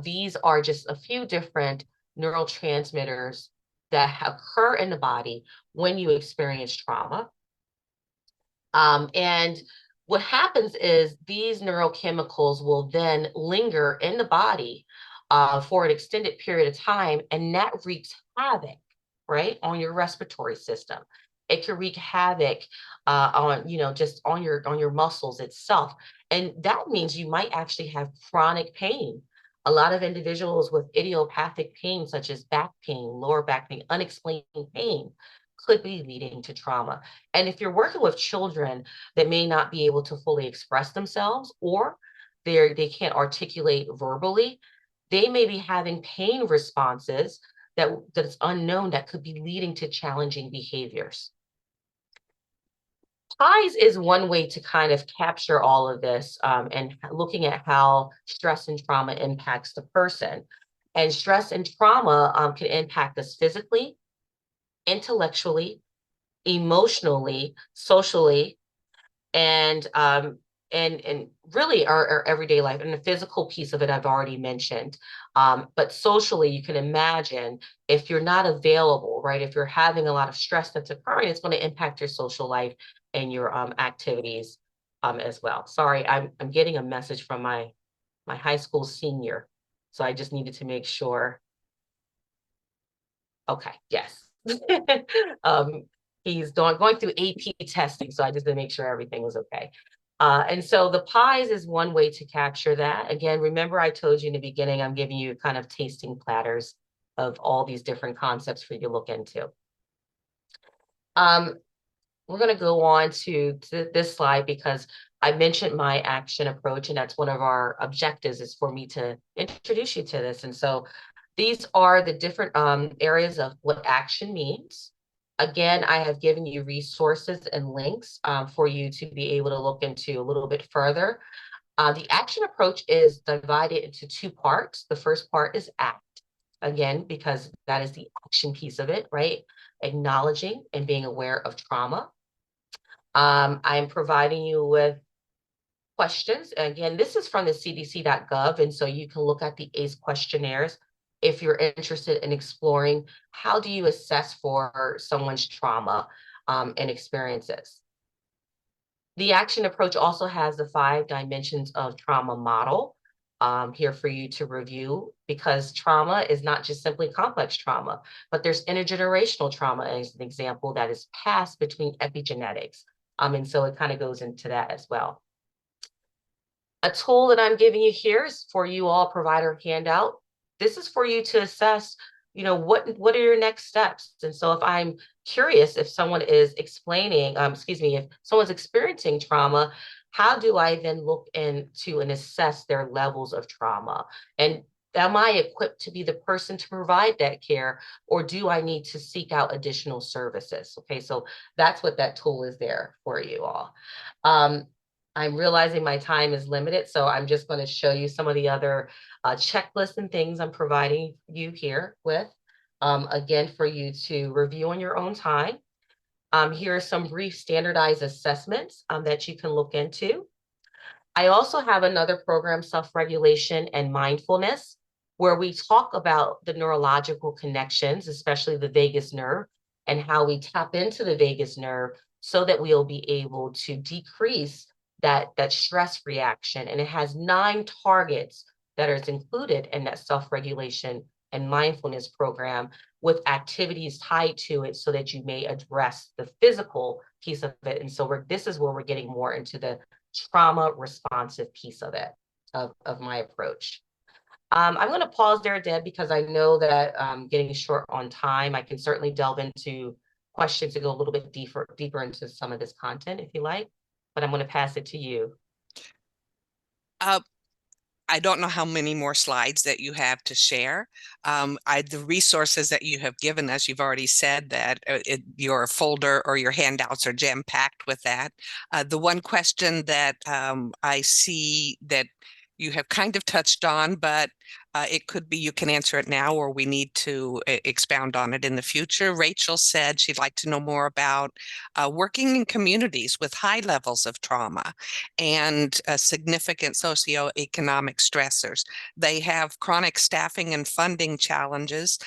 these are just a few different neurotransmitters that occur in the body when you experience trauma. And what happens is these neurochemicals will then linger in the body for an extended period of time, and that wreaks havoc, right, on your respiratory system. It can wreak havoc on, just on your muscles itself. And that means you might actually have chronic pain. A lot of individuals with idiopathic pain, such as back pain, lower back pain, unexplained pain, could be leading to trauma. And if you're working with children that may not be able to fully express themselves, or they can't articulate verbally, they may be having pain responses that is unknown that could be leading to challenging behaviors. PIES is one way to kind of capture all of this, and looking at how stress and trauma impacts the person. And stress and trauma can impact us physically, intellectually, emotionally, socially, and really our everyday life. And the physical piece of it I've already mentioned, but socially, you can imagine if you're not available, right, if you're having a lot of stress that's occurring, it's going to impact your social life and your activities as well. Sorry, I'm getting a message from my high school senior, so I just needed to make sure. Okay, yes. um, he's going through AP testing, so I just to make sure everything was okay. And so the pies is one way to capture that. Again, remember I told you in the beginning, I'm giving you kind of tasting platters of all these different concepts for you to look into. We're going to go on to this slide because I mentioned my action approach, and that's one of our objectives is for me to introduce you to this. And so these are the different areas of what action means. Again, I have given you resources and links for you to be able to look into a little bit further. The action approach is divided into two parts. The first part is act, again, because that is the action piece of it, right? Acknowledging and being aware of trauma. I'm providing you with questions. Again, this is from the cdc.gov, and so you can look at the ACE questionnaires if you're interested in exploring how do you assess for someone's trauma and experiences. The action approach also has the 5 dimensions of trauma model here for you to review, because trauma is not just simply complex trauma, but there's intergenerational trauma as an example that is passed between epigenetics. And so it kind of goes into that as well. A tool that I'm giving you here is for you all provider handout. This is for you to assess, what are your next steps? And so if I'm curious, if someone is explaining, if someone's experiencing trauma, how do I then look into and assess their levels of trauma? And am I equipped to be the person to provide that care, or do I need to seek out additional services? Okay, so that's what that tool is there for you all. I'm realizing my time is limited, so I'm just going to show you some of the other checklists and things I'm providing you here with, again, for you to review on your own time. Here are some brief standardized assessments that you can look into. I also have another program, Self-Regulation and Mindfulness, where we talk about the neurological connections, especially the vagus nerve, and how we tap into the vagus nerve so that we'll be able to decrease that stress reaction. And it has 9 targets that are included in that self-regulation and mindfulness program, with activities tied to it so that you may address the physical piece of it. And so this is where we're getting more into the trauma responsive piece of it, of my approach. I'm going to pause there, Deb, because I know that I'm getting short on time. I can certainly delve into questions to go a little bit deeper into some of this content if you like, but I'm going to pass it to you. I don't know how many more slides that you have to share. The resources that you have given us, you've already said that your folder or your handouts are jam-packed with that. The one question that I see that you have kind of touched on, but it could be you can answer it now, or we need to expound on it in the future. Rachel said she'd like to know more about working in communities with high levels of trauma and significant socioeconomic stressors. They have chronic staffing and funding challenges.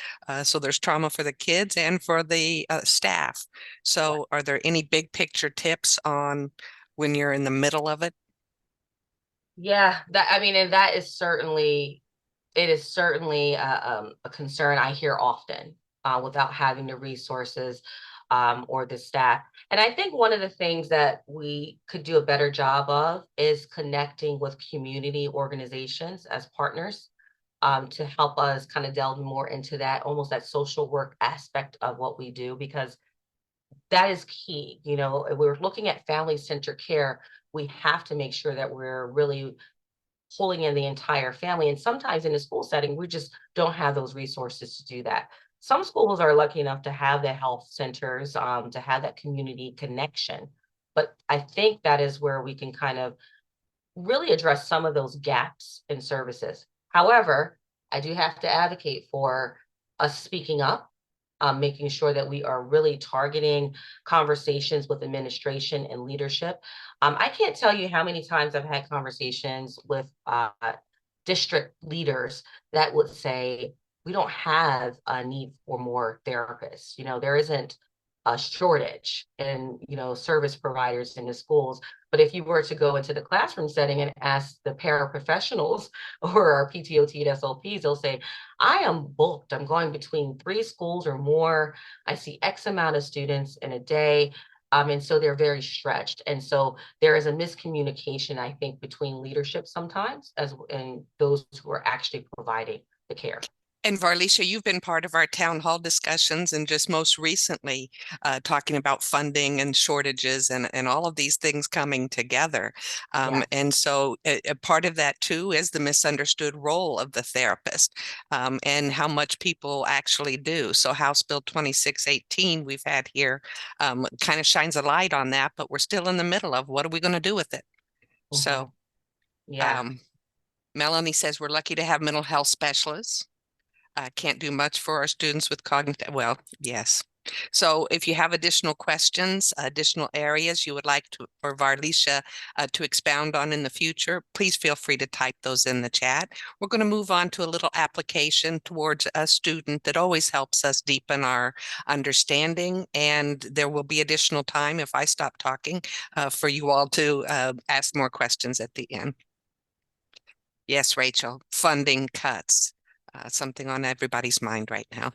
So there's trauma for the kids and for the staff. So are there any big picture tips on when you're in the middle of it? Yeah, and that is certainly it is certainly a concern I hear often without having the resources or the staff. And I think one of the things that we could do a better job of is connecting with community organizations as partners to help us kind of delve more into that, almost that social work aspect of what we do, because that is key. You know, if we're looking at family-centered care, we have to make sure that we're really pulling in the entire family. And sometimes in a school setting, we just don't have those resources to do that. Some schools are lucky enough to have the health centers, to have that community connection. But I think that is where we can kind of really address some of those gaps in services. However, I do have to advocate for us speaking up, making sure that we are really targeting conversations with administration and leadership. I can't tell you how many times I've had conversations with district leaders that would say, we don't have a need for more therapists. You know, there isn't a shortage in, you know, service providers in the schools. But if you were to go into the classroom setting and ask the paraprofessionals or our PTOT and SLPs, they'll say, I am booked. I'm going between 3 schools or more. I see X amount of students in a day. And so they're very stretched. And so there is a miscommunication, I think, between leadership sometimes and those who are actually providing the care. And Varleisha, you've been part of our town hall discussions and just most recently talking about funding and shortages and all of these things coming together. Yeah. And so a part of that too is the misunderstood role of the therapist and how much people actually do. So House Bill 2618 we've had here kind of shines a light on that, but we're still in the middle of what are we going to do with it? Mm-hmm. So Yeah. um, Melanie says we're lucky to have mental health specialists. Can't do much for our students with cognitive, well, yes. So if you have additional questions, additional areas you would like to, for Varleisha to expound on in the future, please feel free to type those in the chat. We're going to move on to a little application towards a student that always helps us deepen our understanding. And there will be additional time if I stop talking for you all to ask more questions at the end. Yes, Rachel, funding cuts. Something on everybody's mind right now.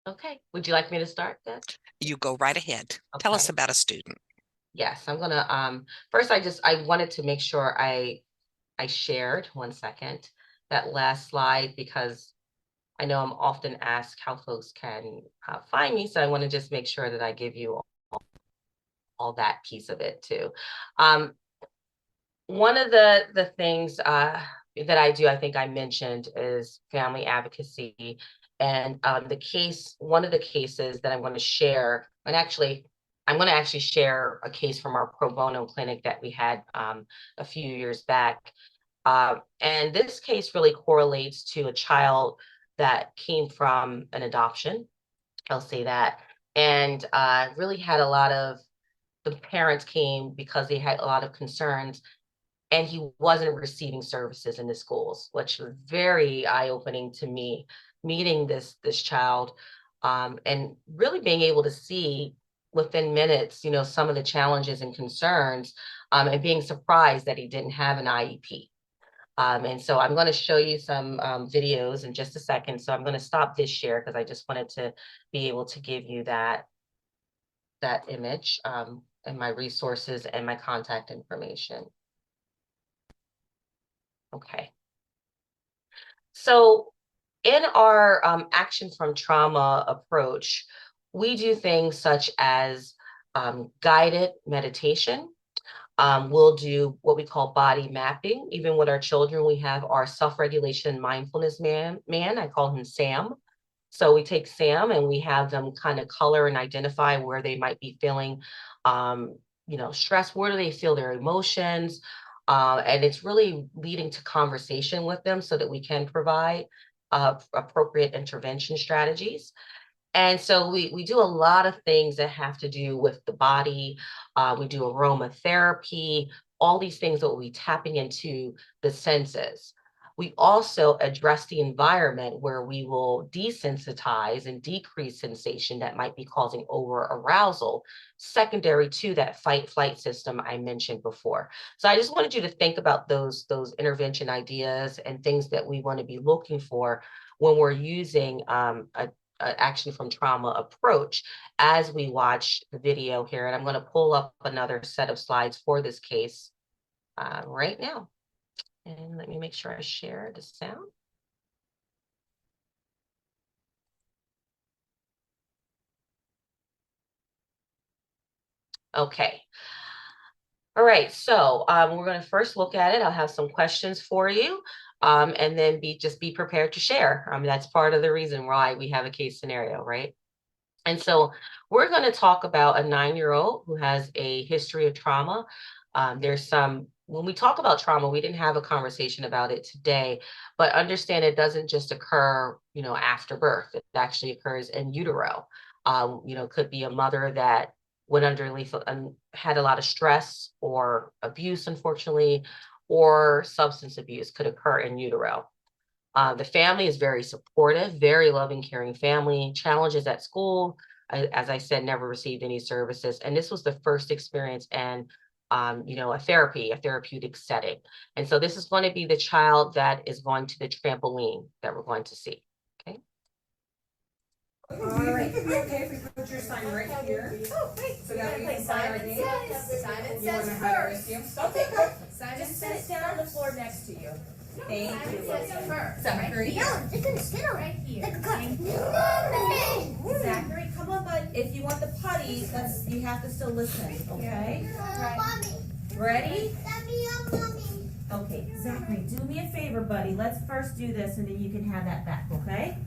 Okay. Would you like me to start then? You go right ahead. Tell us Okay. about a student. Yes, I'm gonna first I wanted to make sure I shared 1 second that last slide because I know I'm often asked how folks can find me, so I want to just make sure that I give you all that piece of it too. Um, One of the things that I do, I think I mentioned, is family advocacy. And one of the cases that I'm going to share, and actually, I'm going to actually share a case from our pro bono clinic that we had a few years back. And this case really correlates to a child that came from an adoption, I'll say that, and really had a lot of, the parents came because they had a lot of concerns and he wasn't receiving services in the schools, which was very eye-opening to me, meeting this child and really being able to see within minutes, you know, some of the challenges and concerns and being surprised that he didn't have an IEP. And so I'm going to show you some videos in just a second. So I'm going to stop this share because I just wanted to be able to give you that image and my resources and my contact information. Okay. So in our action from trauma approach, we do things such as guided meditation. We'll do what we call body mapping. Even with our children, we have our self-regulation mindfulness man. I call him Sam. So we take Sam and we have them kind of color and identify where they might be feeling, you know, stress. Where do they feel their emotions? And it's really leading to conversation with them so that we can provide appropriate intervention strategies. And so we do a lot of things that have to do with the body. We do aromatherapy, all these things that we'll be tapping into the senses. We also address the environment where we will desensitize and decrease sensation that might be causing over arousal, secondary to that fight flight system I mentioned before. So I just wanted you to think about those intervention ideas and things that we want to be looking for when we're using a action from trauma approach as we watch the video here. And I'm going to pull up another set of slides for this case right now. And let me make sure I share the sound. Okay. All right, so we're going to first look at it. I'll have some questions for you, and then just be prepared to share. That's part of the reason why we have a case scenario, right? And so we're going to talk about a 9-year-old who has a history of trauma. When we talk about trauma, we didn't have a conversation about it today, but understand it doesn't just occur, after birth. It actually occurs in utero. Could be a mother that went under lethal and had a lot of stress or abuse, unfortunately, or substance abuse could occur in utero. The family is very supportive, very loving, caring family. Challenges at school, as I said, never received any services. And this was the first experience in, a therapeutic setting. And so this is going to be the child that is going to the trampoline that we're going to see. Okay. All right. Okay, if we put your sign right here. Oh, great. So that we can sign our name. Simon You want to says have it first. with you? Okay, go. Simon Just sit says it down on the first. floor next to you. Thank Simon you. says first. Zachary. Right here. No, it's gonna sit on Right here. like a Thank you. cut. Zachary, come on, bud. If you want the putty, you have to still listen, okay? Mommy. Ready? Let me up, mommy. Okay, Zachary, do me a favor, buddy. Let's first do this and then you can have that back, okay?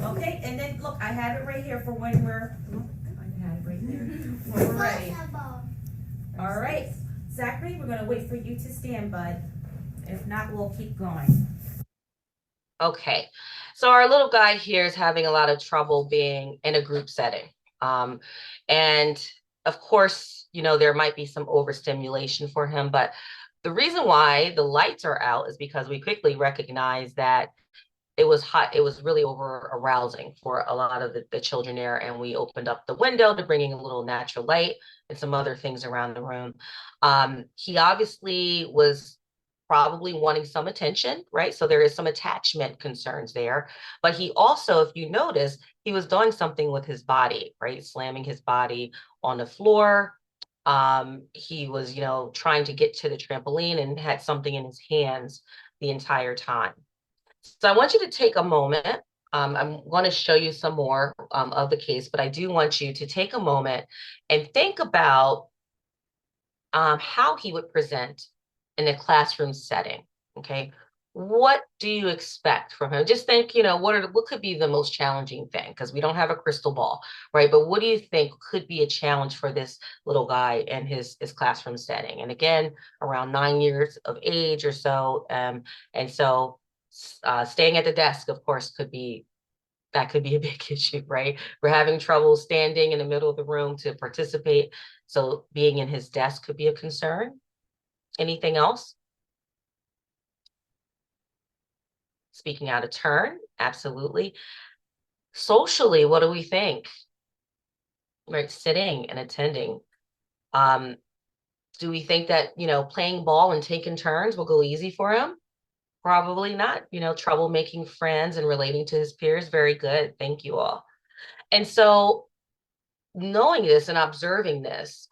Okay, and then look, I have it right here for when we're, I have it right here, when we're ready. All right, Zachary, we're gonna wait for you to stand, bud. If not, we'll keep going. Okay, so our little guy here is having a lot of trouble being in a group setting. And of course, there might be some overstimulation for him, but the reason why the lights are out is because we quickly recognize that it was hot. It was really over arousing for a lot of the children there. And we opened up the window to bring in a little natural light and some other things around the room. He obviously was probably wanting some attention, right? So there is some attachment concerns there. But he also, if you notice, he was doing something with his body, right? Slamming his body on the floor. He was, trying to get to the trampoline and had something in his hands the entire time. So I want you to take a moment. I'm going to show you some more of the case, but I do want you to take a moment and think about how he would present in a classroom setting. Okay, what do you expect from him? Just think, what could be the most challenging thing? Because we don't have a crystal ball, right? But what do you think could be a challenge for this little guy in his classroom setting? And again, around 9 years of age or so, and so. Staying at the desk, of course, could be a big issue, right? We're having trouble standing in the middle of the room to participate. So being in his desk could be a concern. Anything else? Speaking out of turn, absolutely. Socially, what do we think? Right, sitting and attending. Do we think that, playing ball and taking turns will go easy for him? Probably not. Trouble making friends and relating to his peers. Very good. Thank you all. And so knowing this and observing this,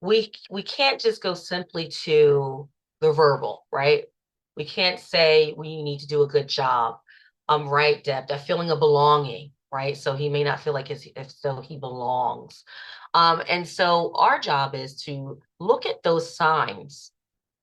we can't just go simply to the verbal, right? We can't say we need to do a good job. Right, Deb, that feeling of belonging, right? So he may not feel like if so he belongs. And so our job is to look at those signs.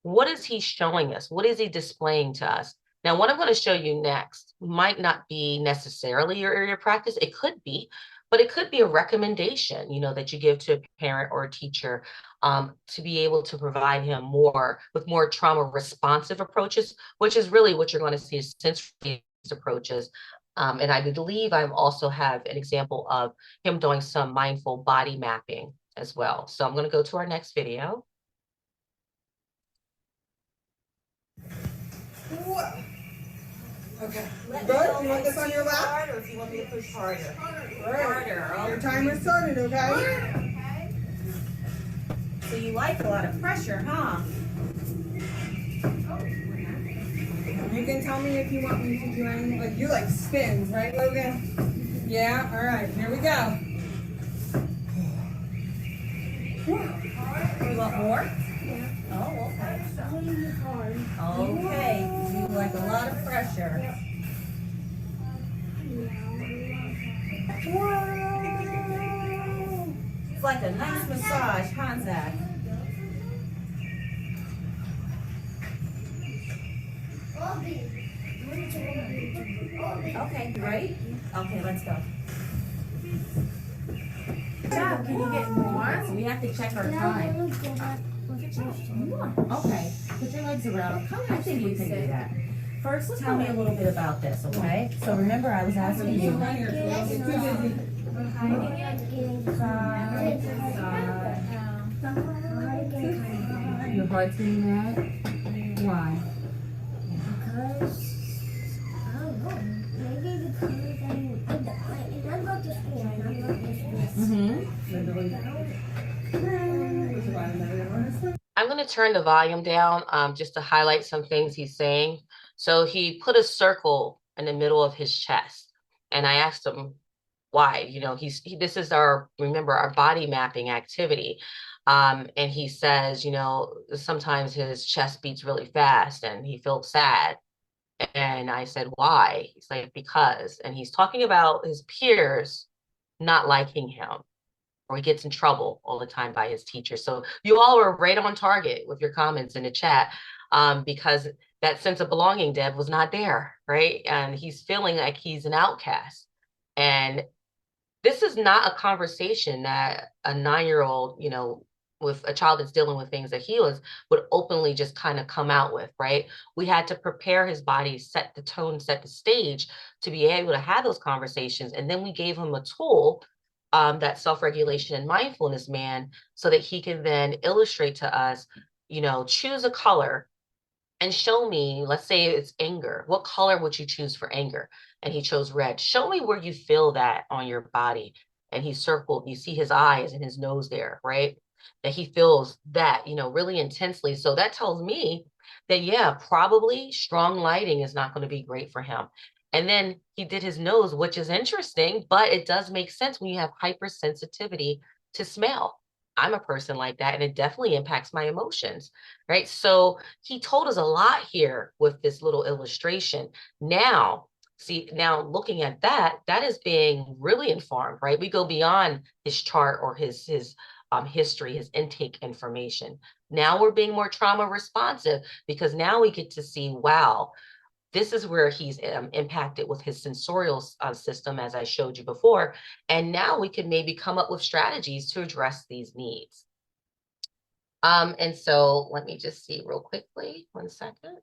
What is he showing us? What is he displaying to us? Now, what I'm going to show you next might not be necessarily your area of practice. It could be, but it could be a recommendation, that you give to a parent or a teacher to be able to provide him with more trauma responsive approaches, which is really what you're going to see is sensory approaches. And I believe I also have an example of him doing some mindful body mapping as well. So I'm going to go to our next video. Okay. Let me Good. know You want if this it's on your too lap? hard or if you want me to push harder. Harder. Harder. Your timer started, okay? So you like a lot of pressure, huh? You can tell me if you want me to do anything. Like you like spins, right, Logan? Yeah. All right. Here we go. You want more? Yeah. Oh, okay. Okay. You like a lot of pressure. It's like a nice massage, huh, Zach? Okay, you ready? Okay, let's go. Yeah, can you get more? So we have to check our time. More. Okay, put your legs around. I think we can do that. First, tell me a little bit about this, okay? So remember, I was asking you. Your heart's beating mad? Why? Because I don't know. Maybe because I go to school and I love this place. I'm going to turn the volume down just to highlight some things he's saying. So he put a circle in the middle of his chest, and I asked him why. You know, this is remember, our body mapping activity. And he says, you know, sometimes his chest beats really fast and he feels sad. And I said, why? He's like, because. And he's talking about his peers not liking him, or he gets in trouble all the time by his teacher. So you all were right on target with your comments in the chat, because that sense of belonging, Deb, was not there, right? And he's feeling like he's an outcast. And this is not a conversation that a 9-year-old, you know, with a child that's dealing with things that he would openly just kind of come out with, right? We had to prepare his body, set the tone, set the stage to be able to have those conversations. And then we gave him a tool, that self-regulation and mindfulness man, so that he can then illustrate to us, you know, choose a color and show me, let's say it's anger. What color would you choose for anger? And he chose red. Show me where you feel that on your body. And he circled, you see his eyes and his nose there, right? That he feels that, you know, really intensely. So that tells me that, yeah, probably strong lighting is not going to be great for him. And then he did his nose, which is interesting, but it does make sense when you have hypersensitivity to smell. I'm a person like that, and it definitely impacts my emotions, right? So he told us a lot here with this little illustration. Now, see, now looking at that, that is being really informed, right? We go beyond his chart or his history, his intake information. Now we're being more trauma responsive, because now we get to see, wow, this is where he's impacted with his sensorial system, as I showed you before. And now we can maybe come up with strategies to address these needs. And so let me just see real quickly, 1 second.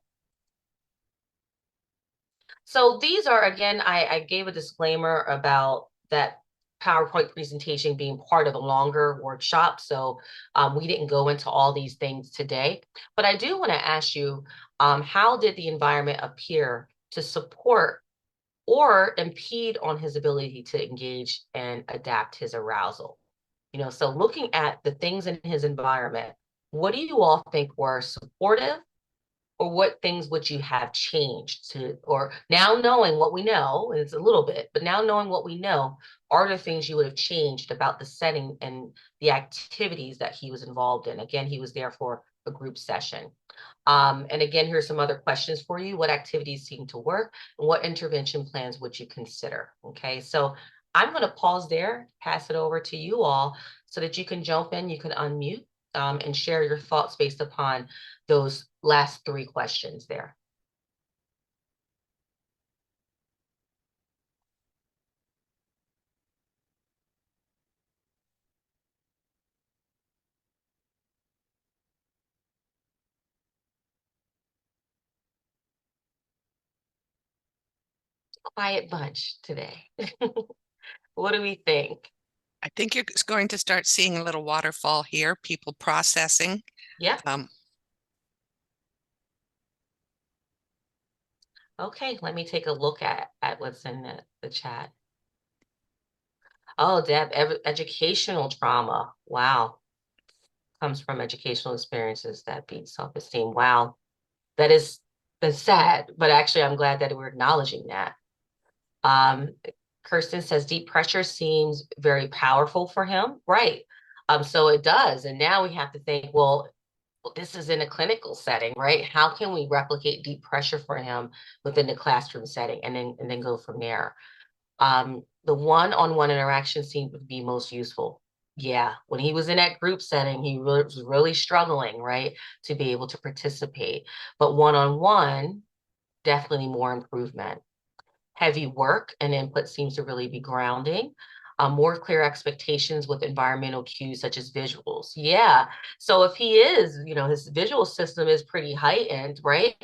So these are, again, I gave a disclaimer about that PowerPoint presentation being part of a longer workshop. So we didn't go into all these things today, but I do want to ask you, how did the environment appear to support or impede on his ability to engage and adapt his arousal? You know, so looking at the things in his environment, what do you all think were supportive, or what things would you have changed to, or now knowing what we know, and it's a little bit, but now knowing what we know, are there things you would have changed about the setting and the activities that he was involved in? Again, he was there for a group session. And again, here's some other questions for you. What activities seem to work, and what intervention plans would you consider? Okay, so I'm going to pause there, pass it over to you all so that you can jump in, you can unmute, and share your thoughts based upon those last 3 questions there. Quiet bunch today. What do we think? I think you're going to start seeing a little waterfall here, people processing. Yeah. Okay, let me take a look at what's in the chat. Oh, Deb, educational trauma. Wow. Comes from educational experiences that beat self-esteem. Wow. That's sad, but actually I'm glad that we're acknowledging that. Kirsten says deep pressure seems very powerful for him. Right. So it does. And now we have to think, well, this is in a clinical setting, right? How can we replicate deep pressure for him within the classroom setting and then go from there? The one-on-one interaction seemed to be most useful. Yeah, when he was in that group setting, he was really struggling, right, to be able to participate. But one-on-one, definitely more improvement. Heavy work and input seems to really be grounding. More clear expectations with environmental cues such as visuals. Yeah, so if he is, his visual system is pretty heightened, right?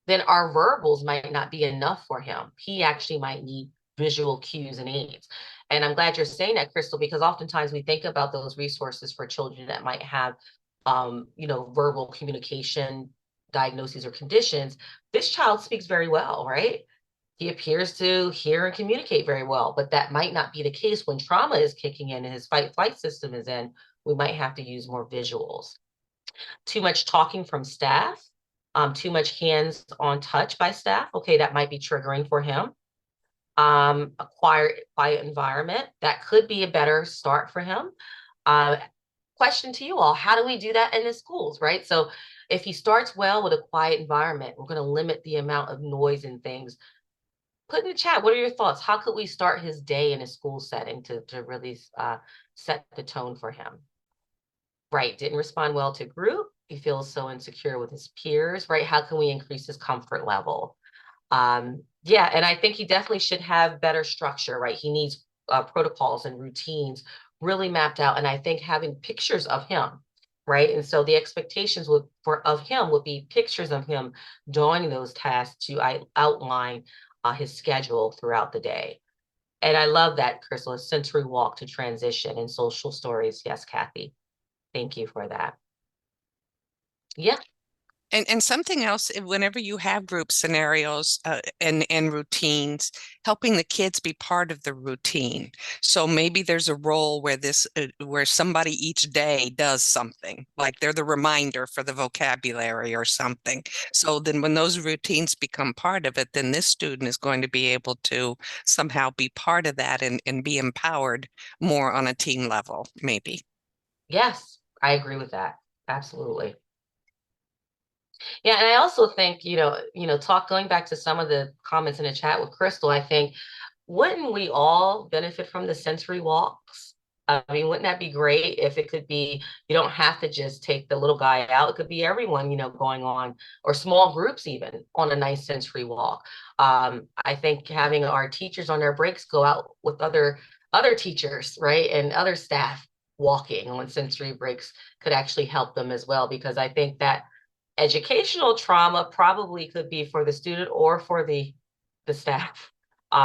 Then our verbals might not be enough for him. He actually might need visual cues and aids. And I'm glad you're saying that, Crystal, because oftentimes we think about those resources for children that might have, verbal communication diagnoses or conditions. This child speaks very well, right? He appears to hear and communicate very well, but that might not be the case when trauma is kicking in and his fight-flight system is in. We might have to use more visuals. Too much talking from staff, too much hands-on touch by staff. Okay, that might be triggering for him. A quiet environment, that could be a better start for him. Question to you all, how do we do that in the schools, right? So if he starts well with a quiet environment, we're going to limit the amount of noise and things. Put in the chat, what are your thoughts? How could we start his day in a school setting to really set the tone for him? Right, didn't respond well to group. He feels so insecure with his peers, right? How can we increase his comfort level? Yeah, and I think he definitely should have better structure, right? He needs protocols and routines really mapped out. And I think having pictures of him, right? And so the expectations of him would be pictures of him doing those tasks to outline his schedule throughout the day. And I love that, Crystal, a sensory walk to transition and social stories. Yes, Kathy. Thank you for that. Yeah. And something else, whenever you have group scenarios and routines, helping the kids be part of the routine. So maybe there's a role where where somebody each day does something, like they're the reminder for the vocabulary or something. So then when those routines become part of it, then this student is going to be able to somehow be part of that and be empowered more on a team level, maybe. Yes, I agree with that. Absolutely. Yeah, and I also think, going back to some of the comments in the chat with Crystal, I think, wouldn't we all benefit from the sensory walks? I mean, wouldn't that be great if it could be, you don't have to just take the little guy out. It could be everyone, going on, or small groups even, on a nice sensory walk. I think having our teachers on their breaks go out with other teachers, right, and other staff walking on sensory breaks could actually help them as well, because I think that educational trauma probably could be for the student or for the staff,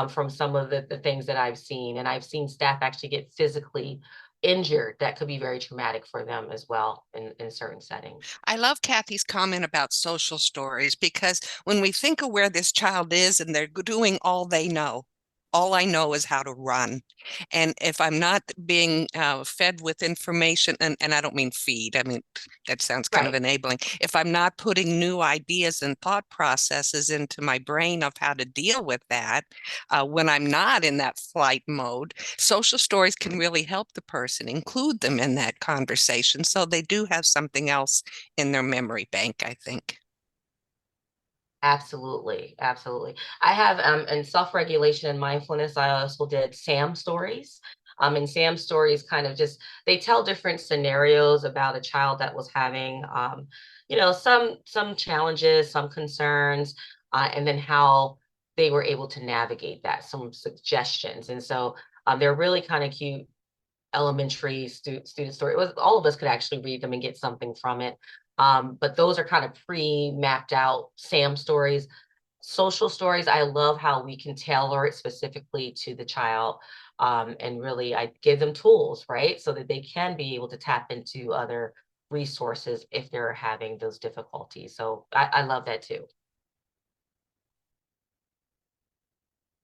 from some of the things that I've seen. And I've seen staff actually get physically injured. That could be very traumatic for them as well in certain settings. I love Kathy's comment about social stories, because when we think of where this child is and they're doing all they know, all I know is how to run. And if I'm not being fed with information, and I don't mean feed, I mean, that sounds kind of Right. enabling. If I'm not putting new ideas and thought processes into my brain of how to deal with that, when I'm not in that flight mode, social stories can really help the person, include them in that conversation. So they do have something else in their memory bank, I think. Absolutely. Absolutely. I have in self-regulation and mindfulness, I also did SAM stories. And SAM stories kind of they tell different scenarios about a child that was having some challenges, some concerns, and then how they were able to navigate that, some suggestions. And so they're really kind of cute elementary student story. It was, all of us could actually read them and get something from it. But those are kind of pre-mapped out SAM stories. Social stories, I love how we can tailor it specifically to the child, and really I give them tools, right? So that they can be able to tap into other resources if they're having those difficulties. So I love that too.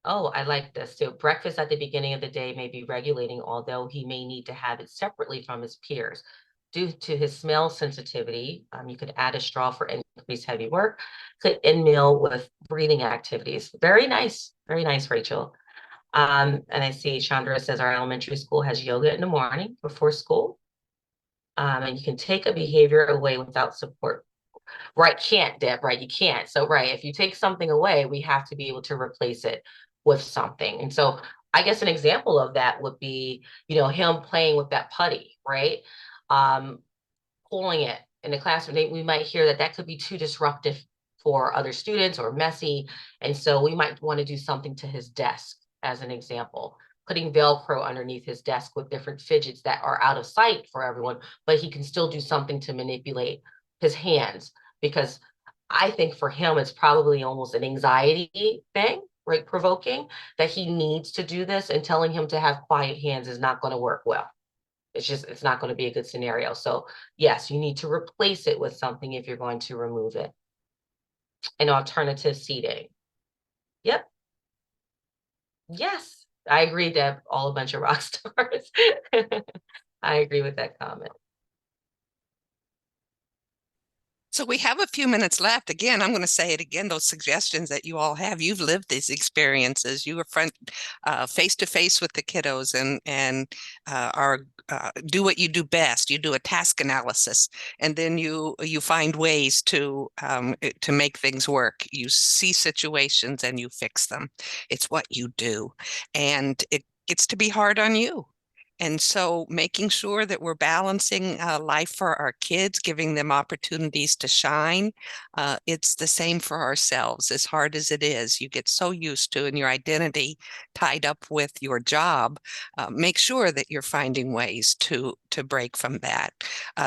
Oh, I like this too. Breakfast at the beginning of the day may be regulating, although he may need to have it separately from his peers. Due to his smell sensitivity, you could add a straw for increased heavy work. Could end meal with breathing activities. Very nice, Rachel. And I see Chandra says our elementary school has yoga in the morning before school. And you can take a behavior away without support. Right, can't, Deb, right? You can't. So, right, if you take something away, we have to be able to replace it with something. And so I guess an example of that would be, him playing with that putty, right? Um, Pulling it in the classroom. We might hear that that could be too disruptive for other students or messy. And so we might want to do something to his desk as an example, putting Velcro underneath his desk with different fidgets that are out of sight for everyone, but he can still do something to manipulate his hands, because I think for him, it's probably almost an anxiety thing, right? Provoking that he needs to do this, and telling him to have quiet hands is not going to work well. It's not going to be a good scenario. So yes, you need to replace it with something if you're going to remove it. An alternative seating. Yep. Yes, I agree, Deb. All a bunch of rock stars. I agree with that comment. So we have a few minutes left. Again, I'm going to say it again, those suggestions that you all have, you've lived these experiences. You were face to face with the kiddos and are do what you do best. You do a task analysis, and then you find ways to make things work. You see situations and you fix them. It's what you do, and it gets to be hard on you. And so making sure that we're balancing life for our kids, giving them opportunities to shine. It's the same for ourselves, as hard as it is. You get so used to, and your identity tied up with your job. Make sure that you're finding ways to break from that.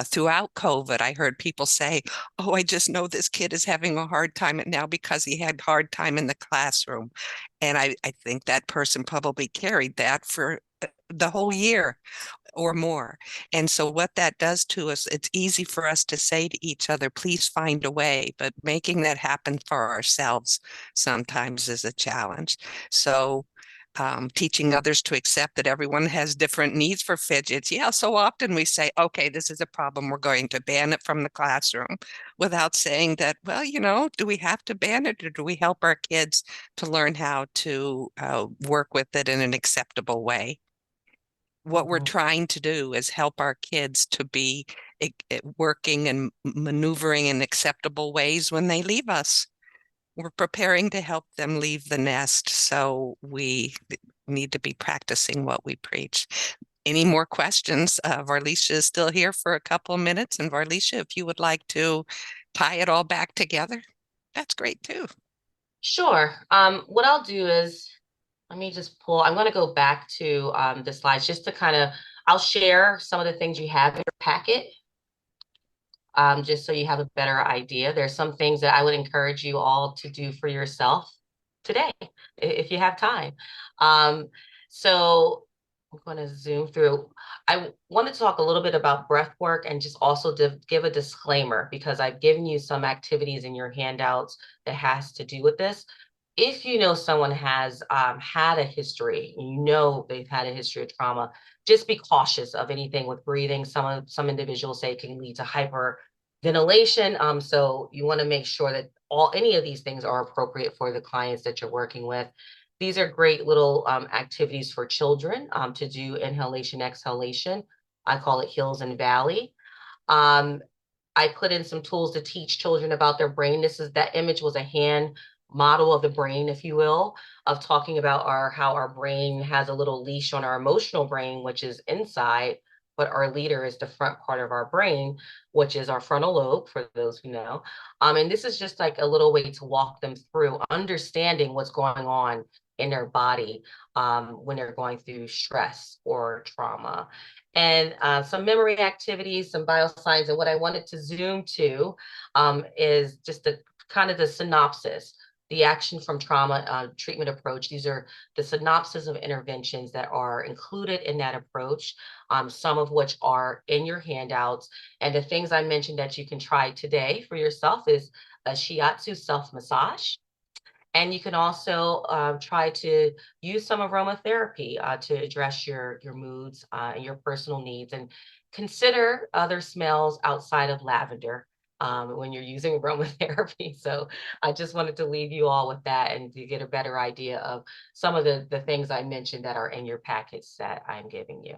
Throughout COVID, I heard people say, oh, I just know this kid is having a hard time now because he had hard time in the classroom. And I think that person probably carried that for the whole year or more. And so what that does to us, it's easy for us to say to each other, please find a way, but making that happen for ourselves sometimes is a challenge. So teaching others to accept that everyone has different needs for fidgets. Yeah, so often we say, okay, this is a problem, we're going to ban it from the classroom, without saying that, well, do we have to ban it, or do we help our kids to learn how to work with it in an acceptable way? What we're trying to do is help our kids to be working and maneuvering in acceptable ways when they leave us. We're preparing to help them leave the nest, so we need to be practicing what we preach. Any more questions? Varleisha is still here for a couple of minutes, and Varleisha, if you would like to tie it all back together, that's great too. Sure. What I'll do is, let me just I'm going to go back to the slides just to I'll share some of the things you have in your packet, just so you have a better idea. There's some things that I would encourage you all to do for yourself today, if you have time. So I'm going to zoom through. I want to talk a little bit about breath work, and just also to give a disclaimer, because I've given you some activities in your handouts that has to do with this. If you know someone has had a history, they've had a history of trauma, just be cautious of anything with breathing. Some individuals say it can lead to hyperventilation. So you want to make sure that any of these things are appropriate for the clients that you're working with. These are great little activities for children to do inhalation, exhalation. I call it Hills and Valley. I put in some tools to teach children about their brain. That image was a hand model of the brain, if you will, of talking about how our brain has a little leash on our emotional brain, which is inside, but our leader is the front part of our brain, which is our frontal lobe, for those who know. And this is just like a little way to walk them through understanding what's going on in their body when they're going through stress or trauma. And some memory activities, some bioscience. And what I wanted to zoom to is just the synopsis, the action from trauma treatment approach. These are the synopsis of interventions that are included in that approach, some of which are in your handouts. And the things I mentioned that you can try today for yourself is a shiatsu self-massage. And you can also try to use some aromatherapy to address your moods and your personal needs, and consider other smells outside of lavender when you're using aromatherapy. So I just wanted to leave you all with that and to get a better idea of some of the things I mentioned that are in your package that I'm giving you.